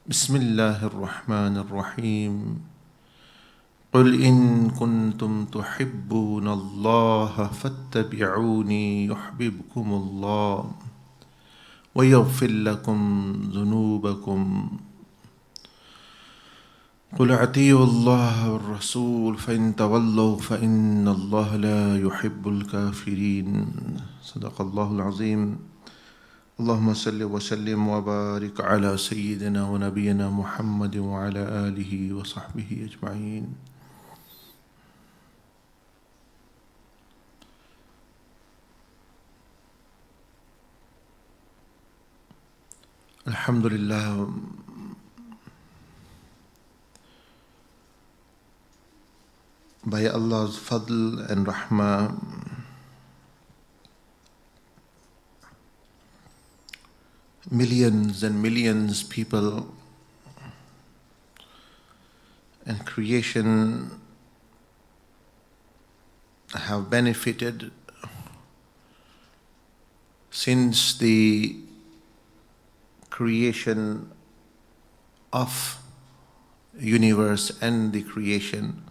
بسم الله الرحمن الرحيم قل إن كنتم تحبون الله فاتبعوني يحببكم الله ويغفر لكم ذنوبكم قل أطيعوا الله والرسول فإن تولوا فإن الله لا يحب الكافرين صدق الله العظيم اللهم صل وسلم وبارك على سيدنا ونبينا محمد وعلى آله وصحبه أجمعين. Alhamdulillah, by Allah's fadl and rahmah, millions and millions people and creation have benefited since the creation of universe and the creation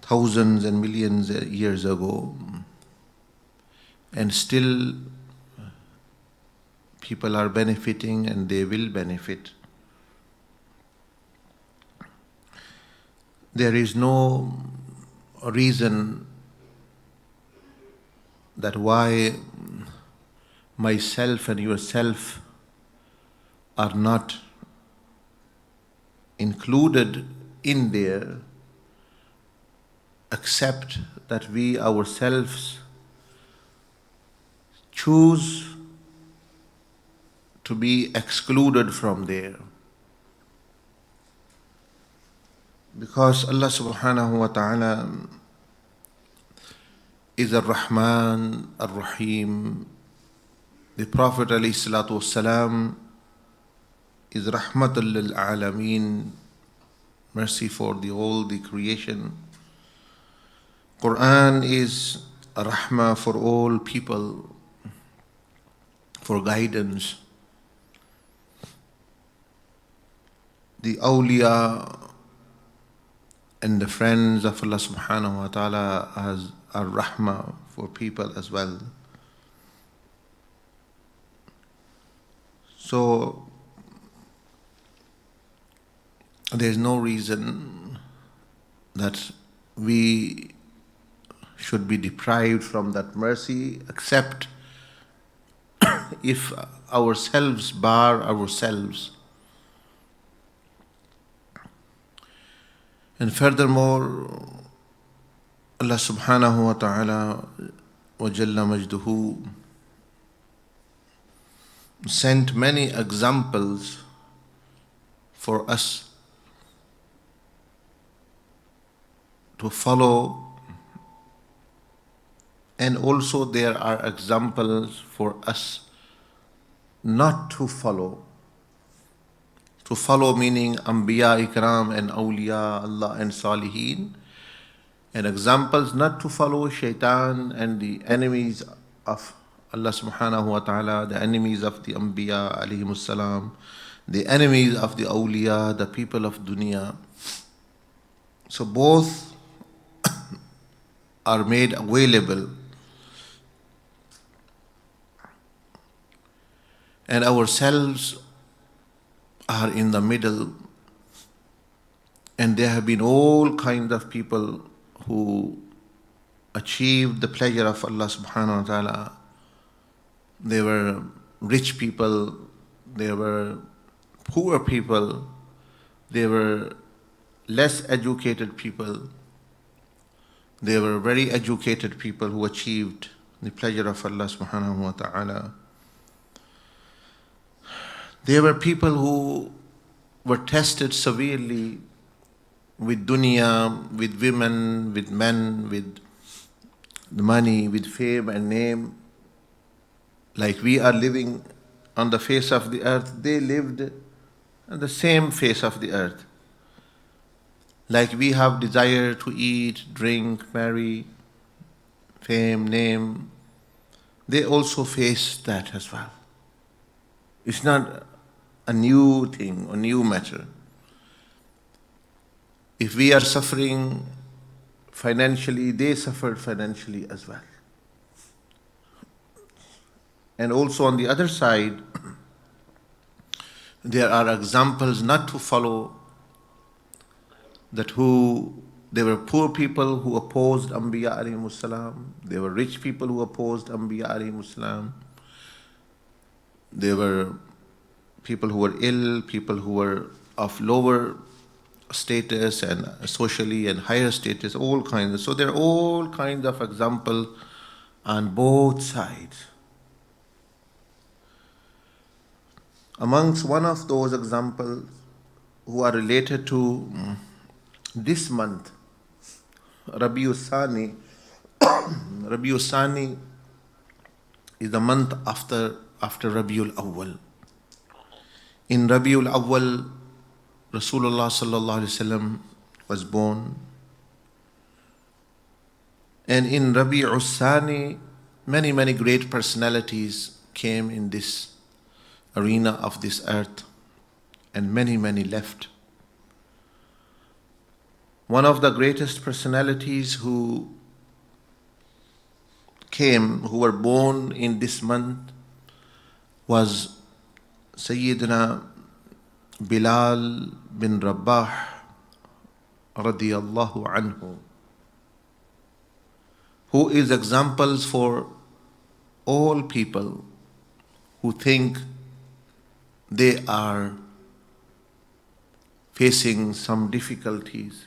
thousands and millions of years ago, and still people are benefiting and they will benefit. There is no reason that why myself and yourself are not included in there, except that we ourselves choose to be excluded from there. Because Allah subhanahu wa ta'ala is Ar-Rahman, Ar-Rahim. The Prophet alayhi salatu wassalam is Rahmatul lil Alameen, mercy for all the creation. Quran is a rahmah for all people, for guidance. The awliya and the friends of Allah subhanahu wa ta'ala as a rahmah for people as well. So there is no reason that we should be deprived from that mercy, except if ourselves bar ourselves. And furthermore, Allah subhanahu wa ta'ala wa jalla majduhu sent many examples for us to follow, and also there are examples for us not to follow. To follow meaning Anbiya Ikram and Awliya Allah and Salihin, and examples not to follow Shaitan and the enemies of Allah subhanahu wa ta'ala, the enemies of the Anbiya alayhimus salam, the enemies of the Awliya, the people of dunya. So both are made available. And ourselves are in the middle, and there have been all kinds of people who achieved the pleasure of Allah subhanahu wa ta'ala. They were rich people, they were poor people, they were less educated people, they were very educated people who achieved the pleasure of Allah subhanahu wa ta'ala. There were people who were tested severely with dunya, with women, with men, with money, with fame and name. Like we are living on the face of the earth, they lived on the same face of the earth. Like we have desire to eat, drink, marry, fame, name, they also face that as well. It's not a new thing, a new matter. If we are suffering financially, they suffered financially as well. And also on the other side, there are examples not to follow, that they were poor people who opposed Anbiya alayhimus salam. They were rich people who opposed Anbiya alayhimus salam. There were people who were ill, people who were of lower status and socially and higher status, all kinds. So there are all kinds of examples on both sides. Amongst one of those examples who are related to this month, Rabiul Sani. Rabiul Sani is the month after Rabiul Awwal. In Rabiul Awwal, Rasulullah sallallahu alaihi wasallam was born. And in Rabiul Sani, many great personalities came in this arena of this earth, and many left. One of the greatest personalities who were born in this month, was Sayyidina Bilal bin Rabah radiyallahu anhu, who is examples for all people who think they are facing some difficulties.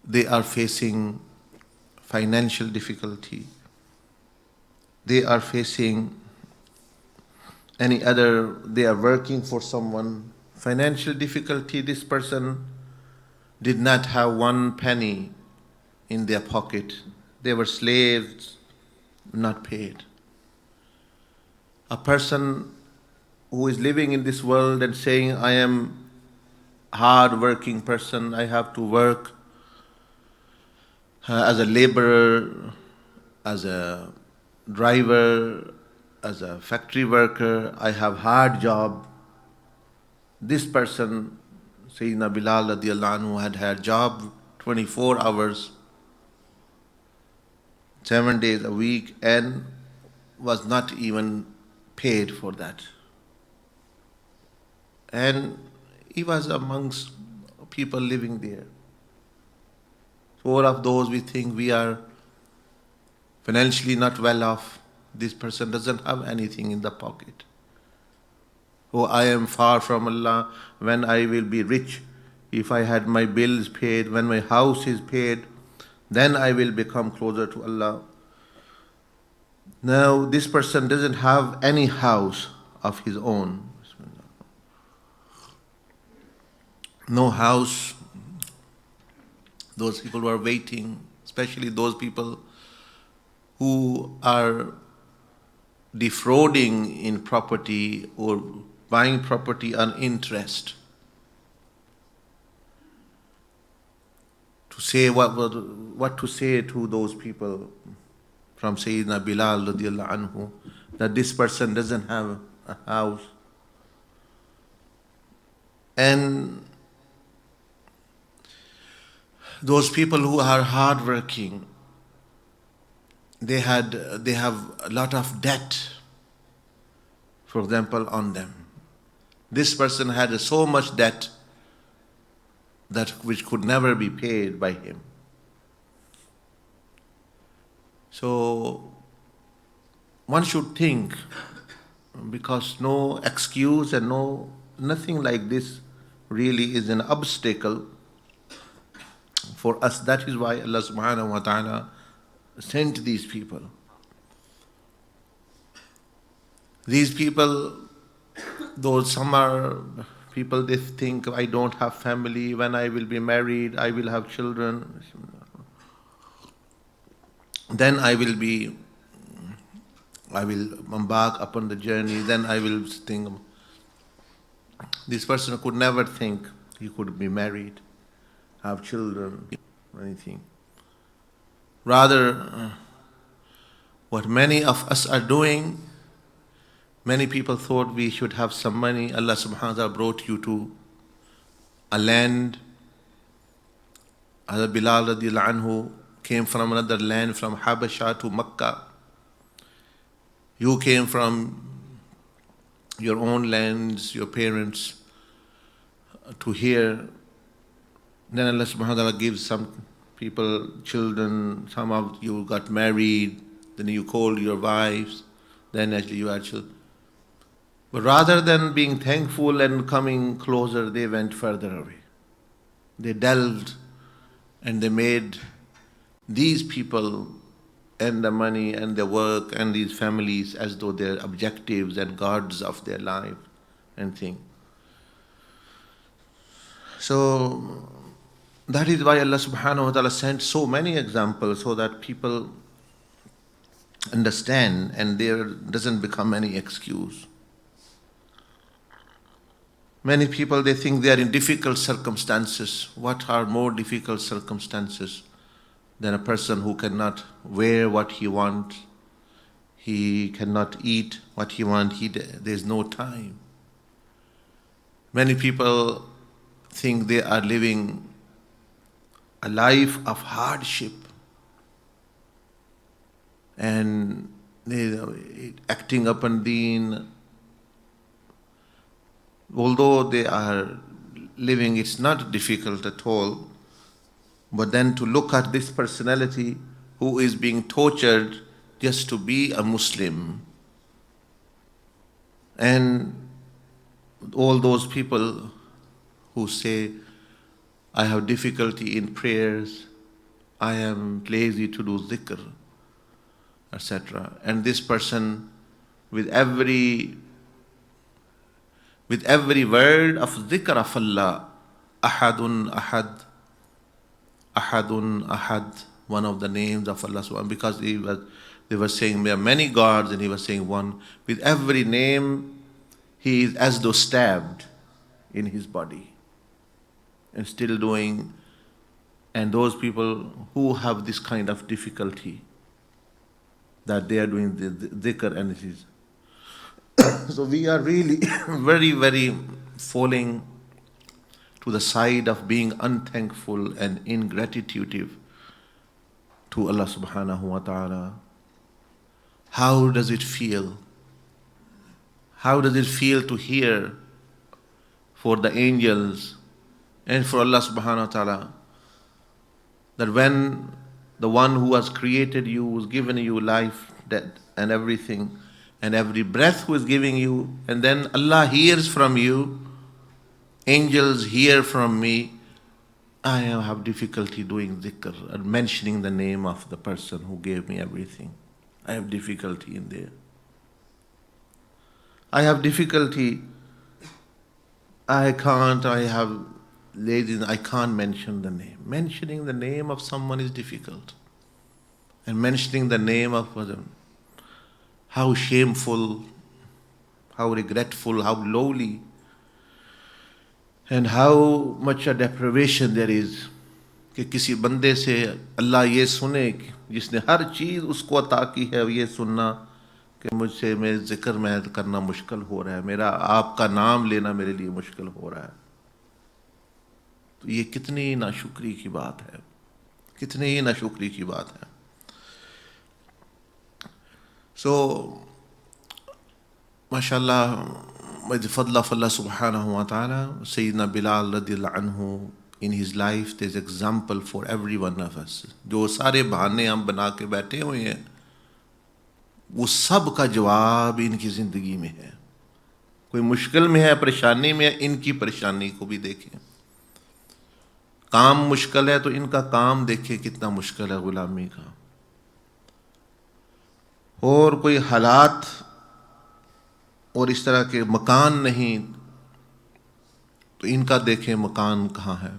They are facing financial difficulty. They are facing they are working for someone. Financial difficulty, this person did not have one penny in their pocket. They were slaves, not paid. A person who is living in this world and saying, I am a hard-working person, I have to work as a laborer, as a driver, as a factory worker, I have hard job. This person, Sayyidina Bilal radiallahu anhu, had job 24 hours, 7 days a week, and was not even paid for that. And he was amongst people living there. So all of those, we think we are financially not well off. This person doesn't have anything in the pocket. Oh, I am far from Allah. When I will be rich, if I had my bills paid, when my house is paid, then I will become closer to Allah. Now, this person doesn't have any house of his own. No house. Those people who are waiting, especially those people who are defrauding in property or buying property on interest. To say what to say to those people from Sayyidina Bilal radiallahu anhu, that this person doesn't have a house. And those people who are hardworking, they have a lot of debt, for example, on them. This person had so much debt that which could never be paid by him. So one should think, because no excuse and nothing like this really is an obstacle for us. That is why Allah subhanahu wa ta'ala sent these people. These people, though some are people, they think, I don't have family, when I will be married, I will have children, then I will embark upon the journey, then I will think. This person could never think he could be married, have children, anything. Rather, what many of us are doing, Many people thought we should have some money. Allah subhanahu wa ta'ala brought you to a land. Hazrat Bilal radiallahu anhu came from another land, from Habasha to Makkah. You came from your own lands, your parents, to here. Then Allah subhanahu wa ta'ala gives some people children, some of you got married, then you called your wives, then actually you had children. But rather than being thankful and coming closer, they went further away. They delved and they made these people and the money and the work and these families as though they're objectives and gods of their life and thing. So that is why Allah subhanahu wa ta'ala sent so many examples, so that people understand and there doesn't become any excuse. Many people, they think they are in difficult circumstances. What are more difficult circumstances than a person who cannot wear what he wants, he cannot eat what he wants, there's no time. Many people think they are living a life of hardship and they acting upon deen. Although they are living, it's not difficult at all. But then to look at this personality who is being tortured just to be a Muslim, and all those people who say, I have difficulty in prayers, I am lazy to do zikr, etc. And this person, with every word of zikr of Allah, Ahadun Ahad, Ahadun Ahad, one of the names of Allah subhanahu, because they were saying there are many gods and he was saying one. With every name, he is as though stabbed in his body and still doing. And those people who have this kind of difficulty, that they are doing the dhikr and it is. So we are really very, very falling to the side of being unthankful and ingratitude to Allah subhanahu wa ta'ala. How does it feel? How does it feel to hear for the angels and for Allah subhanahu wa ta'ala that when the one who has created you, who's given you life, death and everything, and every breath who is giving you, and then Allah hears from you, angels hear from me, I have difficulty doing dhikr and mentioning the name of the person who gave me everything. I have difficulty in there. I have difficulty. I have laziness. I can't mention the name. Mentioning the name of someone is difficult. And mentioning the name of them, how shameful, how regretful, how lowly, and how much a deprivation there is कि किसी बंदे से अल्लाह ये सुने कि जिसने हर चीज़ उसको अता की है, ये सुनना कि मुझसे मेरे ज़िक्र में करना मुश्किल हो रहा है, मेरा आपका नाम लेना मेरे लिए मुश्किल हो रहा है. तो ये कितनी नाशुक्री की बात है, कितनी ही नाशुक्री की बात है. So, mashallah, by the fadl of Allah subhanahu wa ta'ala, Sayyidina Bilal radiallahu anhu, in his life, there's example for every one of us. जो सारे बहाने हम बना के बैठे हुए हैं, वो सब का जवाब इनकी ज़िंदगी में है. कोई मुश्किल में है, परेशानी में है, इनकी परेशानी को भी देखें. काम मुश्किल है तो इनका काम देखें कितना मुश्किल है गुलामी का. और कोई हालात और इस तरह के मकान नहीं तो इनका देखें मकान कहाँ है.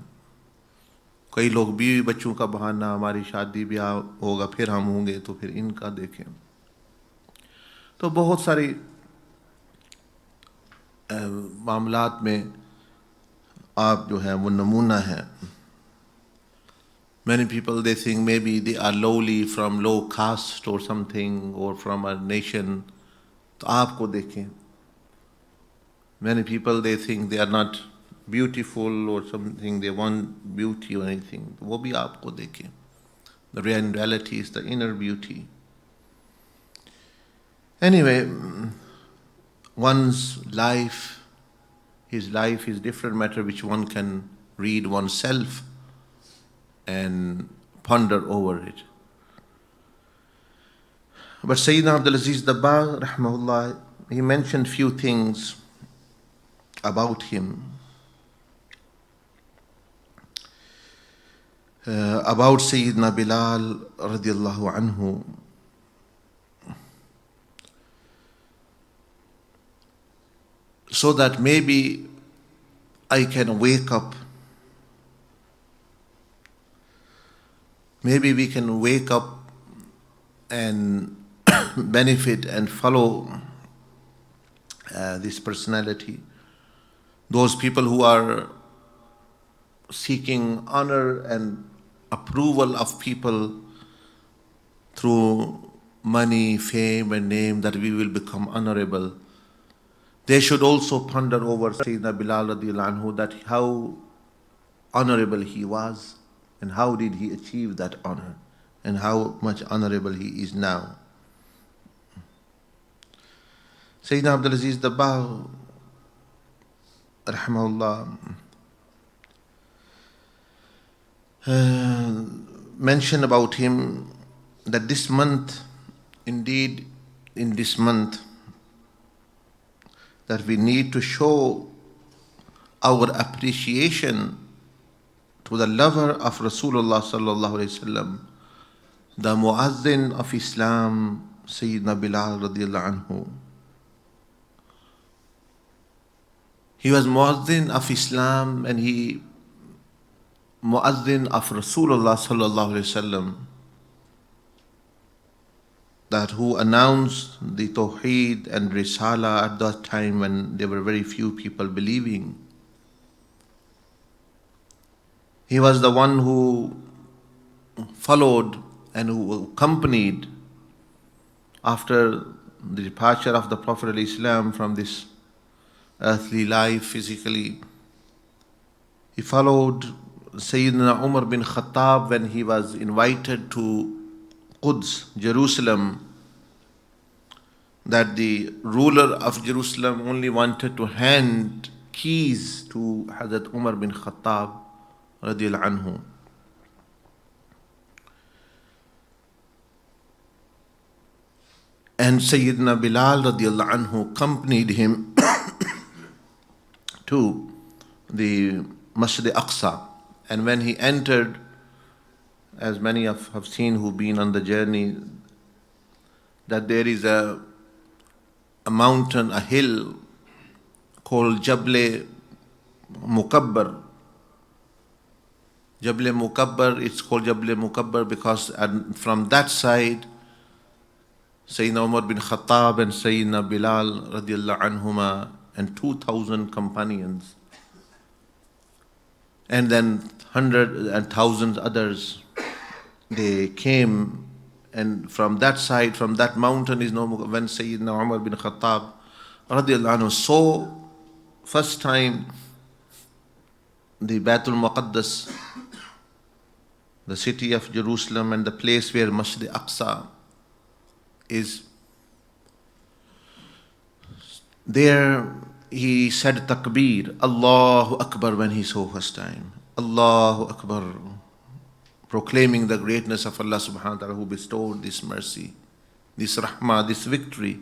कई लोग बीवी बच्चों का बहाना, हमारी शादी ब्याह होगा फिर हम होंगे, तो फिर इनका देखें. तो बहुत सारी मामलात में आप जो है वो नमूना है. Many people, they think maybe they are lowly from low caste or something, or from a nation तो आपको देखें. Many people, they think they are not beautiful or something, they want beauty or anything. वो भी आपको देखें. The reality is the inner beauty. Anyway, one's life, his life is different matter which one can read oneself and ponder over it. But Sayyidina Abdul Aziz Dabbagh, rahmahullah, he mentioned few things about him, about Sayyidina Bilal radiallahu anhu. So that maybe I can wake up. Maybe we can wake up and benefit and follow this personality. Those people who are seeking honor and approval of people through money, fame and name, that we will become honorable. They should also ponder over Sayyidina Bilal radiallahu anhu, that how honorable he was and how did he achieve that honor and how much honorable he is now. Sayyidina Abdul Aziz Dabbagh, rahimahullah, mentioned about him that this month, indeed in this month, that we need to show our appreciation to the lover of Rasulullah sallallahu alaihi wasallam, the muazzin of Islam, Sayyidina Bilal radiallahu anhu. He was muazzin of Islam and he muazzin of Rasulullah sallallahu alaihi wasallam, that who announced the Tawheed and Risala at that time when there were very few people believing. He was the one who followed and who accompanied after the departure of the Prophet ﷺ from this earthly life physically. He followed Sayyidina Umar bin Khattab when he was invited to Quds, Jerusalem, that the ruler of Jerusalem only wanted to hand keys to Hazrat Umar bin Khattab radiallahu anhu. And Sayyidina Bilal radiallahu anhu accompanied him to the Masjid Al-Aqsa. And when he entered, as many have seen who've been on the journey, that there is a mountain, a hill called Jabal Mukabbar. Jabal Mukabbar, it's called Jabal Mukabbar because from that side, Sayyidina Umar bin Khattab and Sayyidina Bilal radiallahu anhuma and 2,000 companions, and then hundreds and thousands others, they came, and from that side, from that mountain is no more. When Sayyidina Umar bin Khattab radiallahu anhu saw first time the Baitul Muqaddas, the city of Jerusalem and the place where Masjid Al-Aqsa is, there he said takbir, Allahu Akbar, when he saw first time. Allahu Akbar, proclaiming the greatness of Allah subhanahu wa ta'ala who bestowed this mercy, this rahmah, this victory.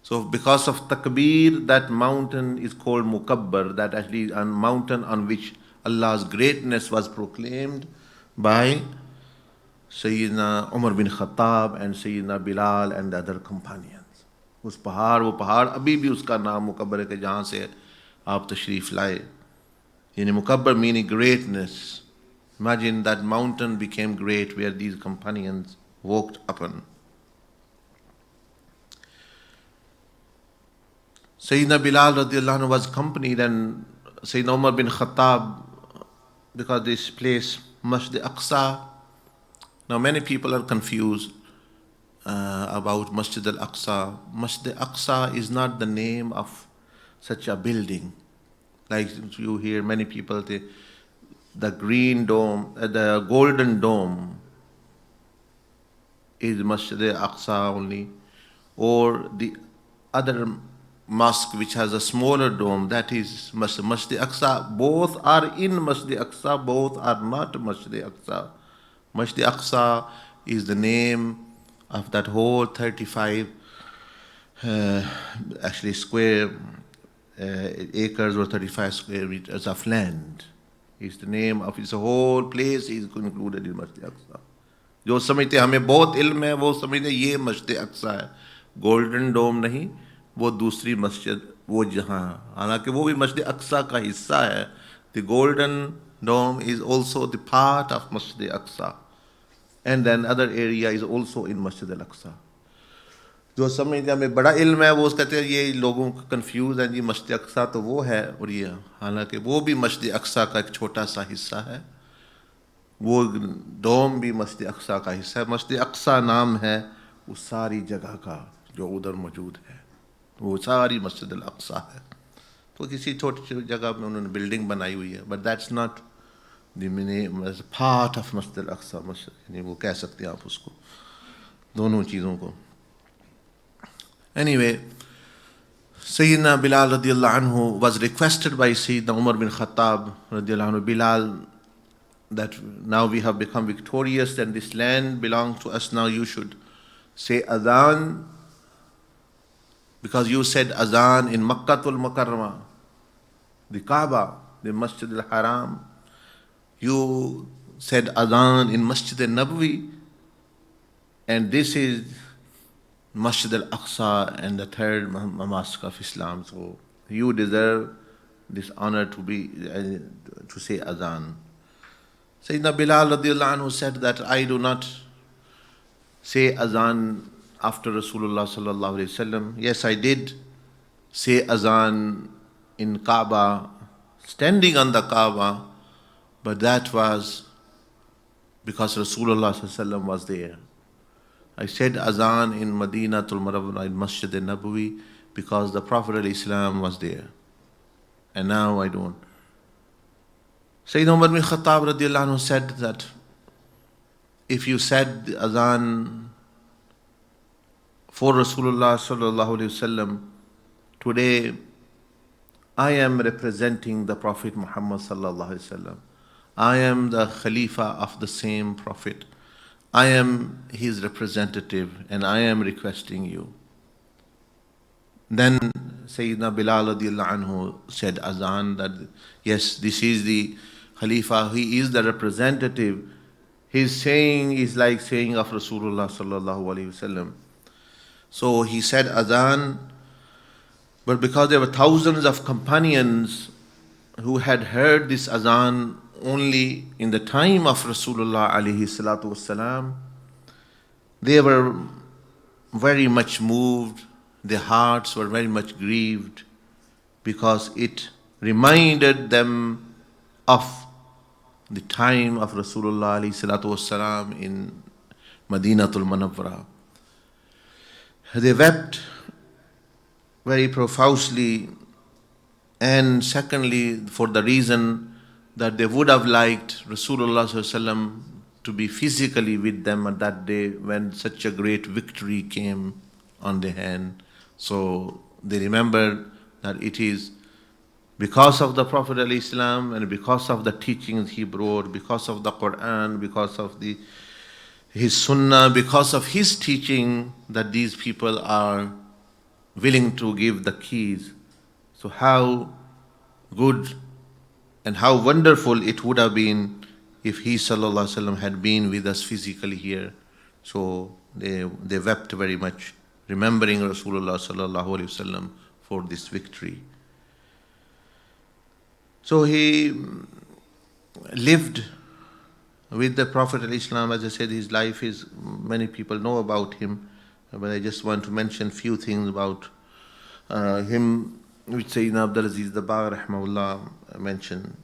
So because of takbir, that mountain is called Mukabbar, that actually a mountain on which Allah's greatness was proclaimed by Sayyidina Umar bin Khattab and Sayyidina Bilal and the other companions. उस पहाड़, वो पहाड़ अभी भी उसका नाम मुकब्बर है कि जहाँ से आप तशरीफ लाए. यानी मुकब्बर meaning greatness. Imagine that mountain became great where these companions walked upon. Sayyidina Bilal radiallahu anhu was accompanied, and Sayyidina Umar bin Khattab, because this place, Masjid Al-Aqsa, now many people are confused. about Masjid Al-Aqsa. Masjid Al-Aqsa is not the name of such a building. Like you hear many people say, the green dome, the golden dome is Masjid Al-Aqsa only, or the other mosque which has a smaller dome, that is Masjid Al-Aqsa. Both are in Masjid Al-Aqsa, both are not Masjid Al-Aqsa. Masjid Al-Aqsa is the name of that whole 35 actually square acres or 35 square meters of land. Is the name of its whole place is included in Masjid Al-Aqsa. जो समझते हमें बहुत इल्म है वो समझते ये मस्जिद अक्सा है, गोल्डन डोम नहीं, वो दूसरी मस्जिद वो जहाँ, हालांकि वो भी मस्जिद अक्सा का हिस्सा है. The golden dome is also the part of Masjid Aqsa, and then other area is also in Masjid al Aqsa. जो समझते हमें बड़ा इल्म है वो कहते हैं ये लोगों को कंफ्यूज है जी, मस्जिद अक्सा तो वो है और ये, हालांकि वो भी मस्जिद अक्सा का एक छोटा सा हिस्सा है. वो डोम भी मस्जिद अक्सा का हिस्सा है. मस्जिद अक्सा नाम है उस सारी जगह का जो उधर मौजूद है, वो सारी मस्जिद अल-अक्सा है. तो किसी छोटी जगह में उन्होंने बिल्डिंग बनाई हुई है, but that's not the part of मस्जिद अल-अक्सा. यानी वो कह सकते हैं आप उसको, दोनों चीज़ों को. Anyway, Sayyidina Bilal radiallahu anhu was requested by Sayyidina Umar bin Khattab radiallahu anhu, Bilal, that now we have become victorious and this land belongs to us, now you should say adhan, because you said adhan in Makkatul Mukarramah, the Kaaba, the Masjid al-Haram. You said adhan in Masjid al-Nabawi, and this is Masjid Al-Aqsa and the third mosque of Islam. So you deserve this honor to be to say adhan. Sayyidina Bilal radiallahu anhu said that I do not say adhan after Rasulullah sallallahu alaihi wasallam. Yes, I did say adhan in Kaaba, standing on the Kaaba, but that was because Rasulullah sallallahu alaihi wasallam was there. I said azan in Madinatul Munawwarah in Masjid al-Nabawi because the Prophet ﷺ was there. And now I don't. Sayyidina Umar bin Khattab radiallahu anhu said that if you said the azan for Rasulullah sallallahu alaihi wasallam, today I am representing the Prophet Muhammad sallallahu alaihi wasallam. I am the Khalifa of the same Prophet. I am his representative and I am requesting you. Then Sayyidina Bilal radiallahu anhu said azan that yes, this is the Khalifa, he is the representative. His saying is like saying of Rasulullah sallallahu alaihi wasallam. So he said azan, but because there were thousands of companions who had heard this azan only in the time of Rasulullah alayhi salatu wasalam, they were very much moved, their hearts were very much grieved because it reminded them of the time of Rasulullah alayhi salatu wasalam in Madinatul Munawwarah. They wept very profusely, and secondly for the reason that they would have liked Rasulullah ﷺ to be physically with them on that day when such a great victory came on their hand. So they remembered that it is because of the Prophet ﷺ and because of the teachings he brought, because of the Quran, because of his Sunnah, because of his teaching that these people are willing to give the keys. So how good and how wonderful it would have been if he sallallahu alaihi wasallam had been with us physically here. So they wept very much, remembering Rasulullah sallallahu alaihi wasallam for this victory. So he lived with the Prophet ﷺ. As I said, his life is, many people know about him, but I just want to mention few things about him, which Sayyidina Abdul Aziz Dabbagh rahimahullah mentioned.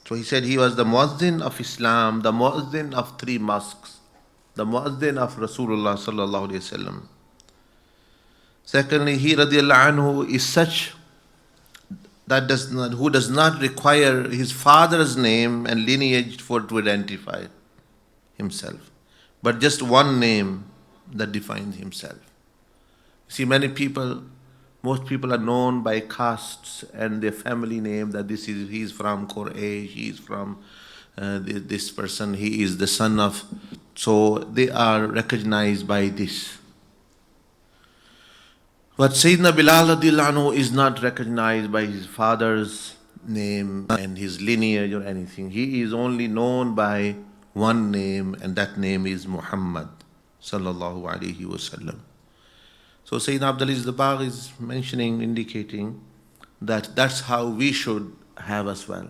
So he said he was the muazzin of Islam, the muazzin of 3 mosques. the muazzin of Rasulullah sallallahu alaihi wasallam. Secondly, he radiallahu anhu is such that who does not require his father's name and lineage for to identify himself, but just one name that defines himself. See, most people are known by castes and their family name, that he's from Quraysh, he's from this person, he is the son of, so they are recognized by this. But Sayyidina Bilal radiallahu anhu is not recognized by his father's name and his lineage or anything. He is only known by one name, and that name is Muhammad sallallahu alaihi wasallam. So Sayyidina Abdulaziz Dabbagh is indicating that that's how we should have as well.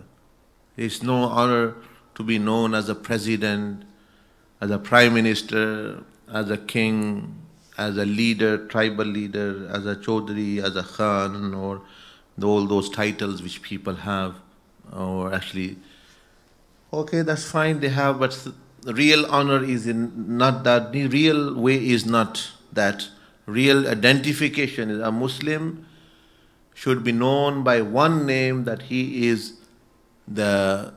It's no honor to be known as a president, as a prime minister, as a king, as a leader, tribal leader, as a chaudhry, as a khan, or all those titles which people have, or actually, okay, that's fine, they have, but the real honor is in not that. The real way is not that. Real identification is a Muslim should be known by one name, that he is the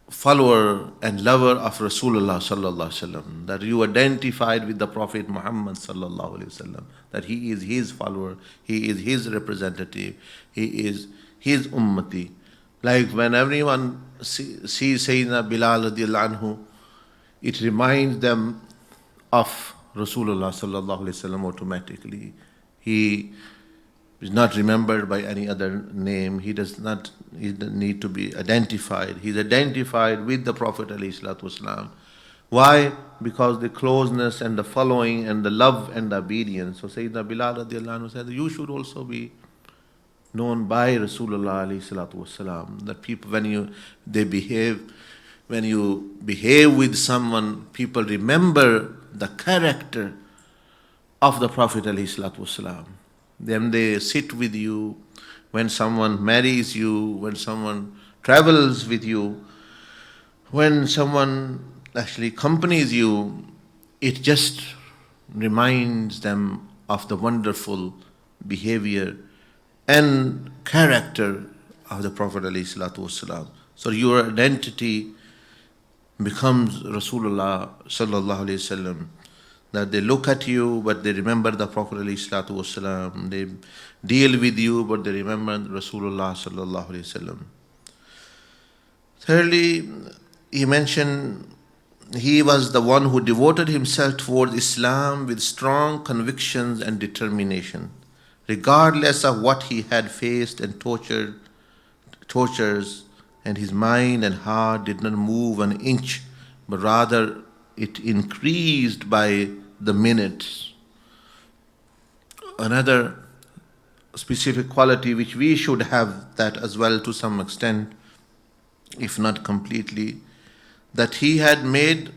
follower and lover of Rasulullah sallallahu alaihi wasallam, that you identified with the Prophet Muhammad sallallahu alaihi wasallam, that he is his follower, he is his representative, he is his ummati. Like when everyone sees Sayyidina Bilal radiallahu anhu, it reminds them of Rasulullah sallallahu alaihi wasallam automatically. He is not remembered by any other name. He does not need to be identified. He is identified with the Prophet alayhi salatu wasalam. Why? Because the closeness and the following and the love and the obedience. So Sayyidina Bilal radiallahu anhu said, you should also be known by Rasulullah alayhi salatu wasalam. That people, when you behave with someone, people remember the character of the Prophet alayhi salatu wasalam. Then they sit with you, when someone marries you, when someone travels with you, when someone actually accompanies you, it just reminds them of the wonderful behavior and character of the Prophet ﷺ. So your identity becomes Rasulullah sallallahu alaihi wasallam. That they look at you, but they remember the Prophet ﷺ. They deal with you, but they remember Rasulullah sallallahu alaihi wasallam. Thirdly, he mentioned he was the one who devoted himself towards Islam with strong convictions and determination, regardless of what he had faced and tortures, and his mind and heart did not move an inch, but rather it increased by the minutes. Another specific quality which we should have that as well to some extent, if not completely, that he had made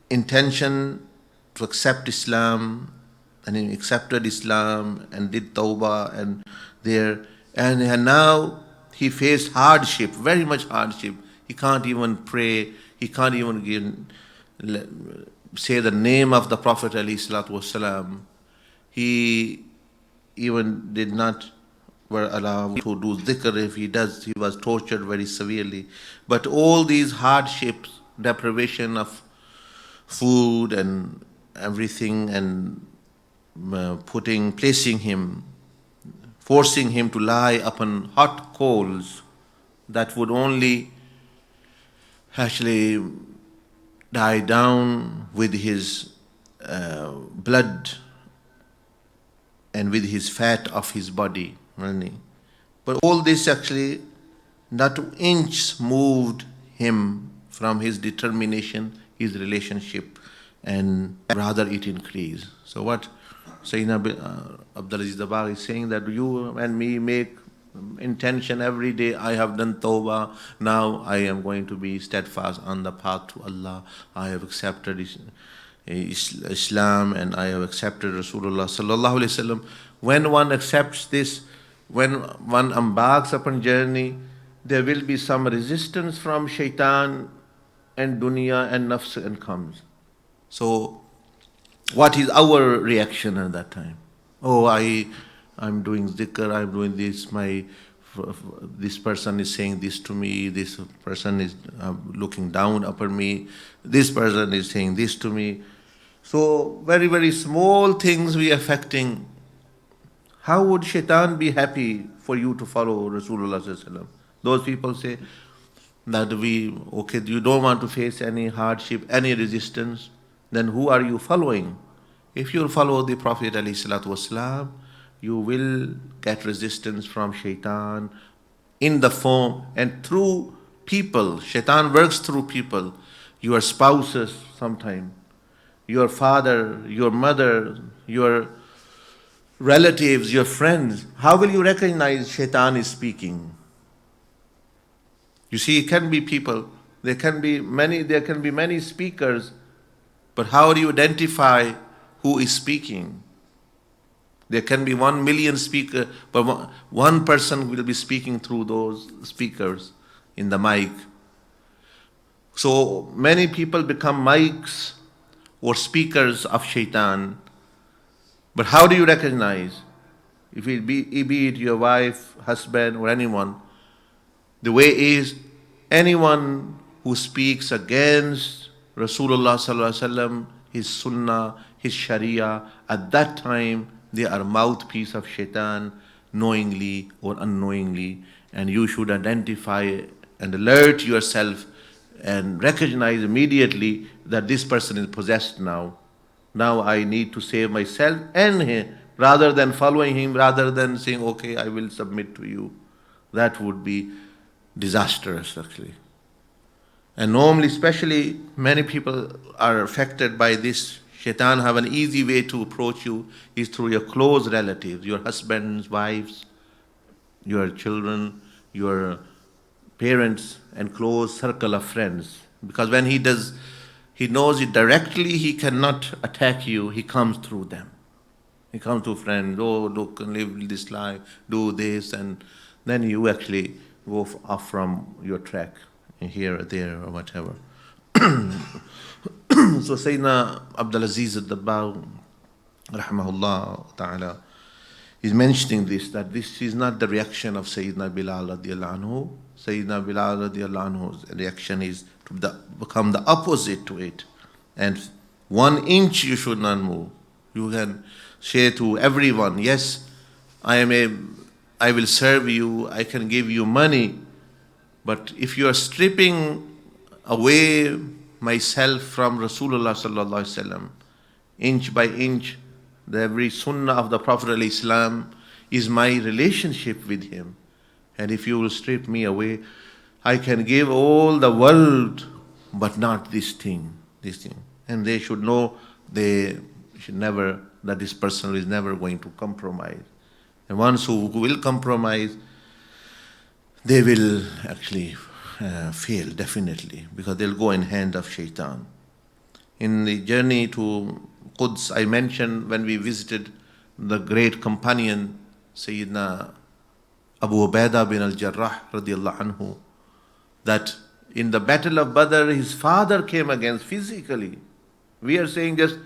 intention to accept Islam, and he accepted Islam and did tawbah and now he faced hardship, very much hardship. He can't even pray, he can't even say the name of the Prophet ﷺ. He even did not were allowed to do dhikr. If he does, he was tortured very severely. But all these hardships, deprivation of food and everything, and forcing him to lie upon hot coals that would only actually die down with his blood and with his fat of his body. But all this actually, not an inch moved him from his determination, his relationship, and rather it increased. So what Sayyidina Abdulaziz Dabbagh is saying, that you and me make intention every day, I have done tawbah, now I am going to be steadfast on the path to Allah, I have accepted Islam and I have accepted Rasulullah sallallahu alaihi wasallam. When one accepts this, when one embarks upon journey, there will be some resistance from shaitan and dunya and nafs and comes. So what is our reaction at that time? Oh, I'm doing zikr, I'm doing this, this person is saying this to me, this person is looking down upon me, this person is saying this to me. So very, very small things we affecting. How would shaitan be happy for you to follow Rasulullah sallallahu alaihi wasallam? Those people say that you don't want to face any hardship, any resistance, then who are you following? If you follow the Prophet alayhi salatu wasalam, you will get resistance from shaitan in the form and through people. Shaitan works through people, your spouses sometimes, your father, your mother, your relatives, your friends. How will you recognize shaitan is speaking? You see, it can be people, there can be many speakers, but how do you identify who is speaking? There can be 1 million speakers, but one person will be speaking through those speakers in the mic. So many people become mics or speakers of shaitan. But how do you recognize? If it be it your wife, husband, or anyone, the way is anyone who speaks against Rasulullah sallallahu alaihi wasallam, his sunnah, his sharia, at that time they are mouthpiece of shaitan, knowingly or unknowingly, and you should identify and alert yourself and recognize immediately that this person is possessed now. Now I need to save myself and him, rather than following him, rather than saying, okay, I will submit to you. That would be disastrous actually. And normally, especially, many people are affected by this. Shaitan have an easy way to approach you is through your close relatives, your husbands, wives, your children, your parents, and close circle of friends. Because when he knows it directly, he cannot attack you, he comes through them. He comes to friends, oh, look, live this life, do this, and then you actually go off from your track, here or there or whatever. So Sayyidina Abdul Aziz al-Dabbagh, rahmahullah ta'ala, is mentioning this, that this is not the reaction of Sayyidina Bilal radiallahu anhu. Sayyidina Bilal radiallahu anhu's reaction is to become the opposite to it. And 1 inch you should not move. You can say to everyone, yes, I will serve you, I can give you money, but if you are stripping away myself from Rasulullah sallallahu alaihi wasallam, inch by inch, every sunnah of the Prophet ﷺ is my relationship with him. And if you will strip me away, I can give all the world, but not this thing. And they should know that this person is never going to compromise. And ones who will compromise, they will actually fail, definitely, because they'll go in hand of shaitan. In the journey to Quds, I mentioned when we visited the great companion, Sayyidina Abu Ubaidah bin al-Jarrah radiallahu anhu, that in the battle of Badr, his father came against physically. We are saying just,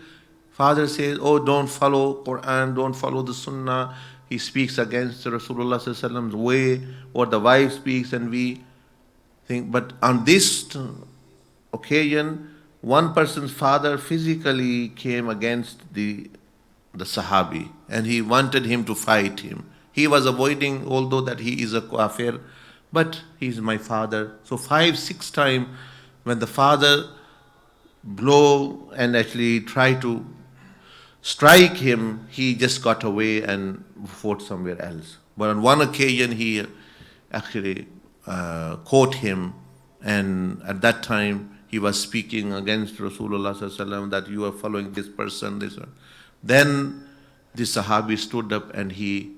father says, oh, don't follow Quran, don't follow the Sunnah. He speaks against Rasulullah sallallahu alaihi wasallam's way, or the wife speaks, and we think. But on this occasion, one person's father physically came against the Sahabi, and he wanted him to fight him. He was avoiding, although that he is a kafir, but he's my father. So 5-6 times when the father blow and actually try to strike him, he just got away and fought somewhere else. But on one occasion he actually caught him, and at that time he was speaking against Rasulullah sallallahu alaihi wasallam, that you are following this person, this one. Then the Sahabi stood up and he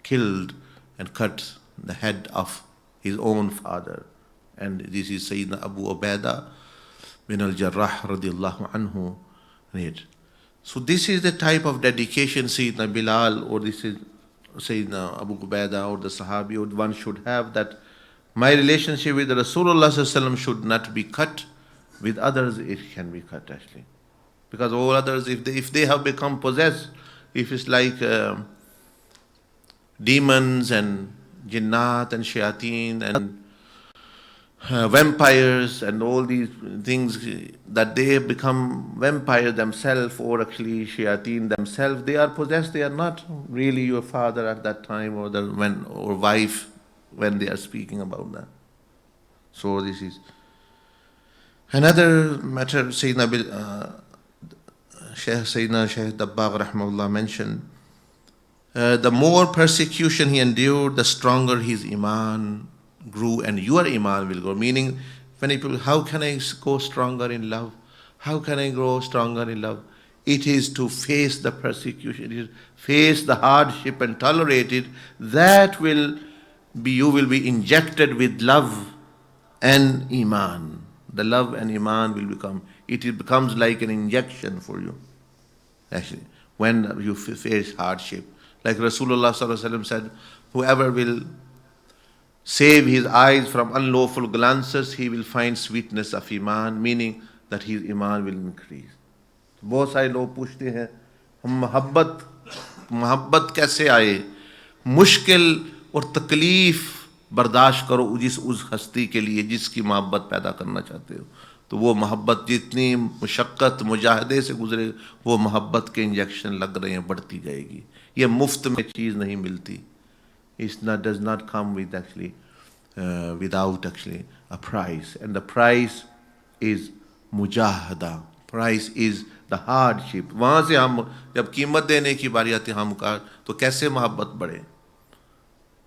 killed and cut the head of his own father. And this is Sayyidina Abu Ubaidah bin al-Jarrah radiallahu anhu. So this is the type of dedication Sayyidina Bilal, or this is Sayyidina Abu Ubaidah, or the Sahabi, or one should have, that my relationship with Rasulullah sallallahu alaihi wasallam should not be cut. With others it can be cut actually. Because all others, if they have become possessed, if it's like demons and jinnat and shayateen and vampires and all these things, that they have become vampires themselves, or actually shayateen themselves, they are possessed. They are not really your father at that time, or or wife when they are speaking about that. So this is another matter. Sayyidina Shaykh Dabbagh rahmahullah mentioned, the more persecution he endured, the stronger his iman grew, and your iman will grow. Meaning, many people, how can I go stronger in love? How can I grow stronger in love? It is to face the persecution, it is face the hardship and tolerate it. That will be, you will be injected with love and iman. The love and iman will become, it becomes like an injection for you. Actually, when you face hardship, like Rasulullah sallallahu alaihi wasallam said, whoever will save his eyes from unlawful glances, he will find sweetness of iman, meaning that his iman will increase. बहुत सारे लोग पूछते हैं, हम मोहब्बत कैसे आए? मुश्किल और तकलीफ बर्दाश्त करो उस हस्ती के लिए जिसकी मोहब्बत पैदा करना चाहते हो. तो वो मोहब्बत जितनी मुशक्क़त मुजाहदे से गुजरे, वो मोहब्बत के इंजेक्शन लग रहे हैं, बढ़ती जाएगी. ये मुफ्त में चीज़ नहीं मिलती. Does not come with actually without actually a price, and the price is mujahada. Price is the hardship. वहाँ से हम जब कीमत देने की बारी आती है हम का, तो कैसे मोहब्बत बढ़े?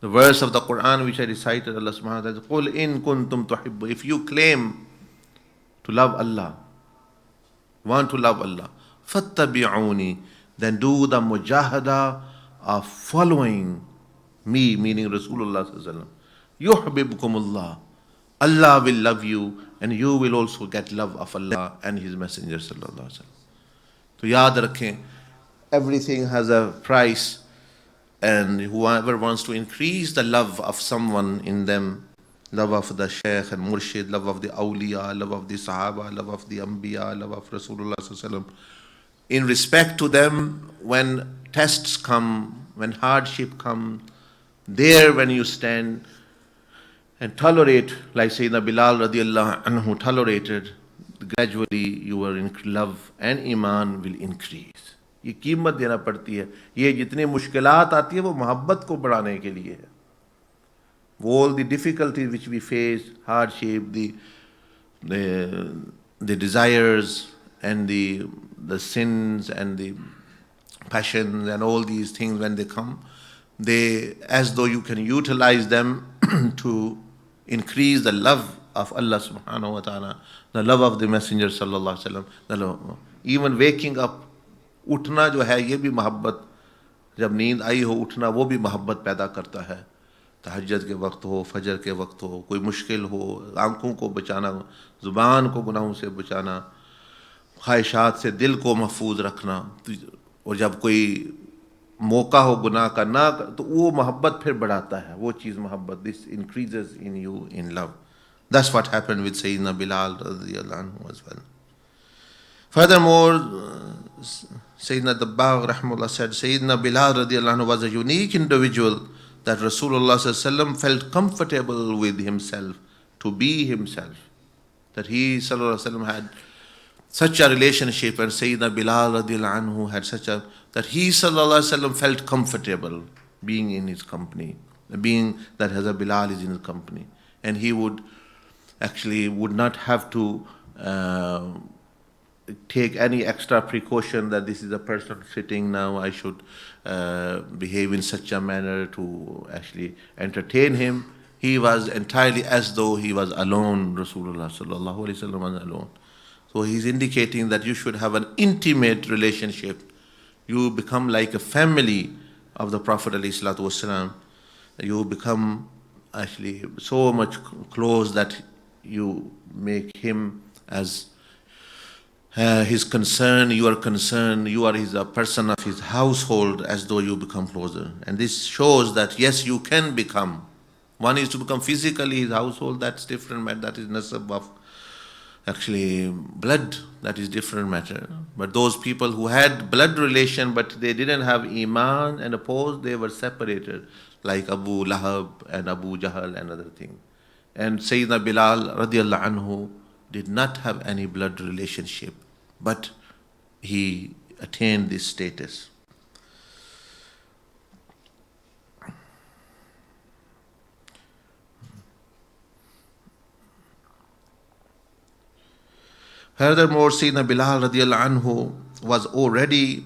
The verse of the Quran which I recited, Allah subhanahu wa ta'ala says, قُلْ إِن كُنْتُمْ تُحِبُّ. If you claim to love Allah, want to love Allah, فَاتَّبِعُونِي, then do the mujahada of following me, meaning Rasulullah sallallahu alaihi wasallam. يُحْبِبْكُمُ, Allah will love you, and you will also get love of Allah and His Messenger sallallahu alaihi wasallam. So yaad rakhein, everything has a price, and whoever wants to increase the love of someone in them, love of the Shaykh and Murshid, love of the awliya, love of the Sahaba, love of the Anbiya, love of Rasulullah sallallahu alaihi wasallam, in respect to them, when tests come, when hardship comes, there when you stand and tolerate, like Sayyidina Bilal radiallahu anhu tolerated, gradually your love and iman will increase. ये कीमत देना पड़ती है. ये जितनी मुश्किलात आती है वो मोहब्बत को बढ़ाने के लिए है. All the difficulties which we face, hardship, the desires and the sins and the passions and all these things, when they come, they, as though you can utilize them to increase the love of Allah subhanahu wa ta'ala, the love of the Messenger sallallahu alaihi wasallam. Even waking up, उठना जो है ये भी मोहब्बत, जब नींद आई हो उठना, वो भी मोहब्बत पैदा करता है. तहज्जुद के वक्त हो, फजर के वक्त हो, कोई मुश्किल हो, आंखों को बचाना, ज़ुबान को गुनाहों से बचाना, ख्वाहिशात से दिल को महफूज रखना, और जब कोई मौका हो गुनाह का ना, तो वो मोहब्बत फिर बढ़ाता है. वो चीज़ मोहब्बत, this increases in you in love. That's what happened with Sayyidina Bilal radiyallahu anhu as well. Furthermore, Sayyidina Dabbagh rahimahullah said, Sayyidina Bilal radiyallahu anhu was a unique individual that Rasulullah sallallahu alaihi wasallam felt comfortable with himself, to be himself. That he sallallahu alaihi wasallam had such a relationship, and Sayyidina Bilal radiallahu anhu had such a, that he sallallahu alaihi wasallam felt comfortable being in his company, being that Hazrat Bilal is in his company, and he would not have to take any extra precaution that this is a person sitting now, I should behave in such a manner to actually entertain him. He was entirely as though he was alone. Rasulullah sallallahu alaihi wasallam was alone. So he's indicating that you should have an intimate relationship. You become like a family of the Prophet alayhi salatu wasalam. You become actually so much close that you make him as his concern, you are concerned, you are a person of his household, as though you become closer. And this shows that yes, you can become. One is to become physically his household, that's different, but that is nasab of Actually, blood, that is different matter. But those people who had blood relation but they didn't have iman and opposed, they were separated, like Abu Lahab and Abu Jahl and other things. And Sayyidina Bilal radiallahu anhu did not have any blood relationship, but he attained this status. Furthermore, Sayyidina Bilal radiallahu anhu was already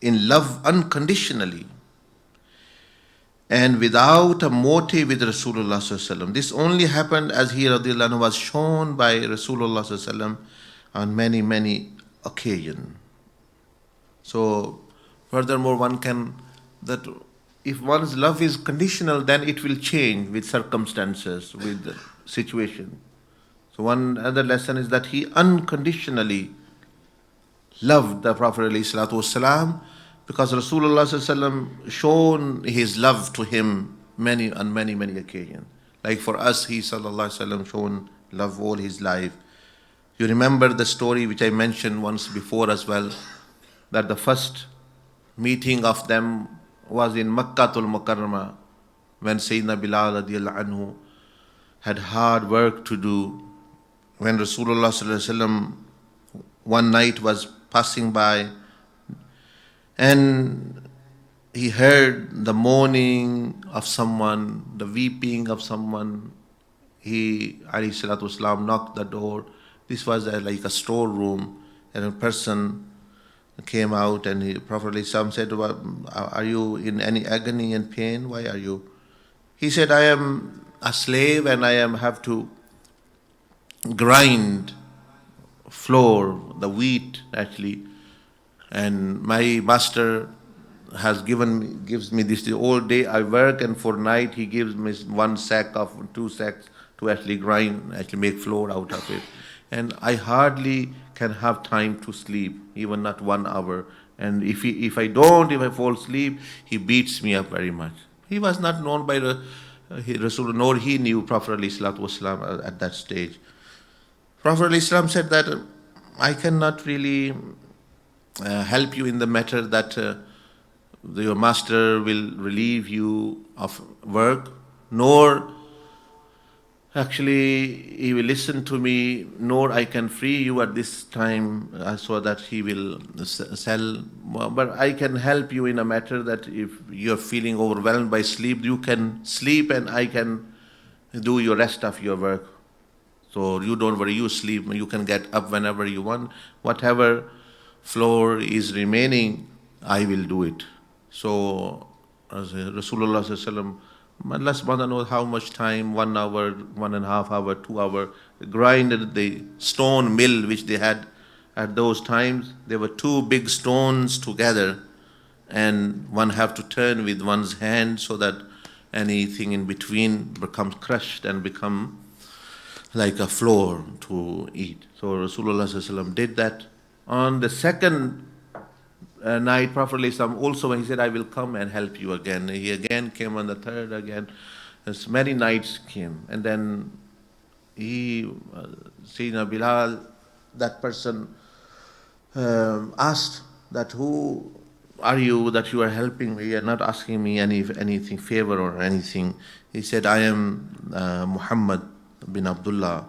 in love unconditionally and without a motive with Rasulullah sallallahu alaihi wasallam. This only happened as he radiallahu anhu was shown by Rasulullah sallallahu alaihi wasallam on many occasions. So, furthermore, one can, that if one's love is conditional, then it will change with circumstances, with the situation. So one other lesson is that he unconditionally loved the Prophet ﷺ because Rasulullah ﷺ shown his love to him on many occasions. Like for us, he ﷺ shown love all his life. You remember the story which I mentioned once before as well, that the first meeting of them was in Makkatul Mukarramah when Sayyidina Bilal radiallahu anhu had hard work to do. When Rasulullah ﷺ one night was passing by and he heard the moaning of someone, the weeping of someone, he alayhi salatu wasalam knocked the door. This was like a storeroom, and a person came out and Prophet ﷺ said, are you in any agony and pain? Why are you? He said, I am a slave and I have to grind flour, the wheat actually, and my master gives me this all day. I work, and for night he gives me 1 sack of 2 sacks to actually grind, actually make flour out of it. And I hardly can have time to sleep, even not 1 hour. And if I fall asleep, he beats me up very much. He was not known by Rasul, nor he knew Prophet ﷺ at that stage. Prophet ﷺ said that I cannot really help you in the matter that your master will relieve you of work, nor actually he will listen to me, nor I can free you at this time so that he will sell. But I can help you in a matter that if you're feeling overwhelmed by sleep, you can sleep and I can do your rest of your work. So you don't worry, you sleep, you can get up whenever you want. Whatever floor is remaining, I will do it. So as Rasulullah sallallahu Allah subhanahu knows how much time, 1 hour, 1.5 hour, 2 hour, grinded the stone mill which they had at those times. There were 2 big stones together, and one have to turn with one's hand so that anything in between becomes crushed and become like a flour to eat. So Rasulullah ﷺ did that. On the second night, Prophet ﷺ also, when he said, I will come and help you again. He again came on the third again. As many nights came. And then Sayyidina Bilal, that person asked that, who are you that you are helping me? You are not asking me anything, favor or anything. He said, I am Muhammad bin Abdullah.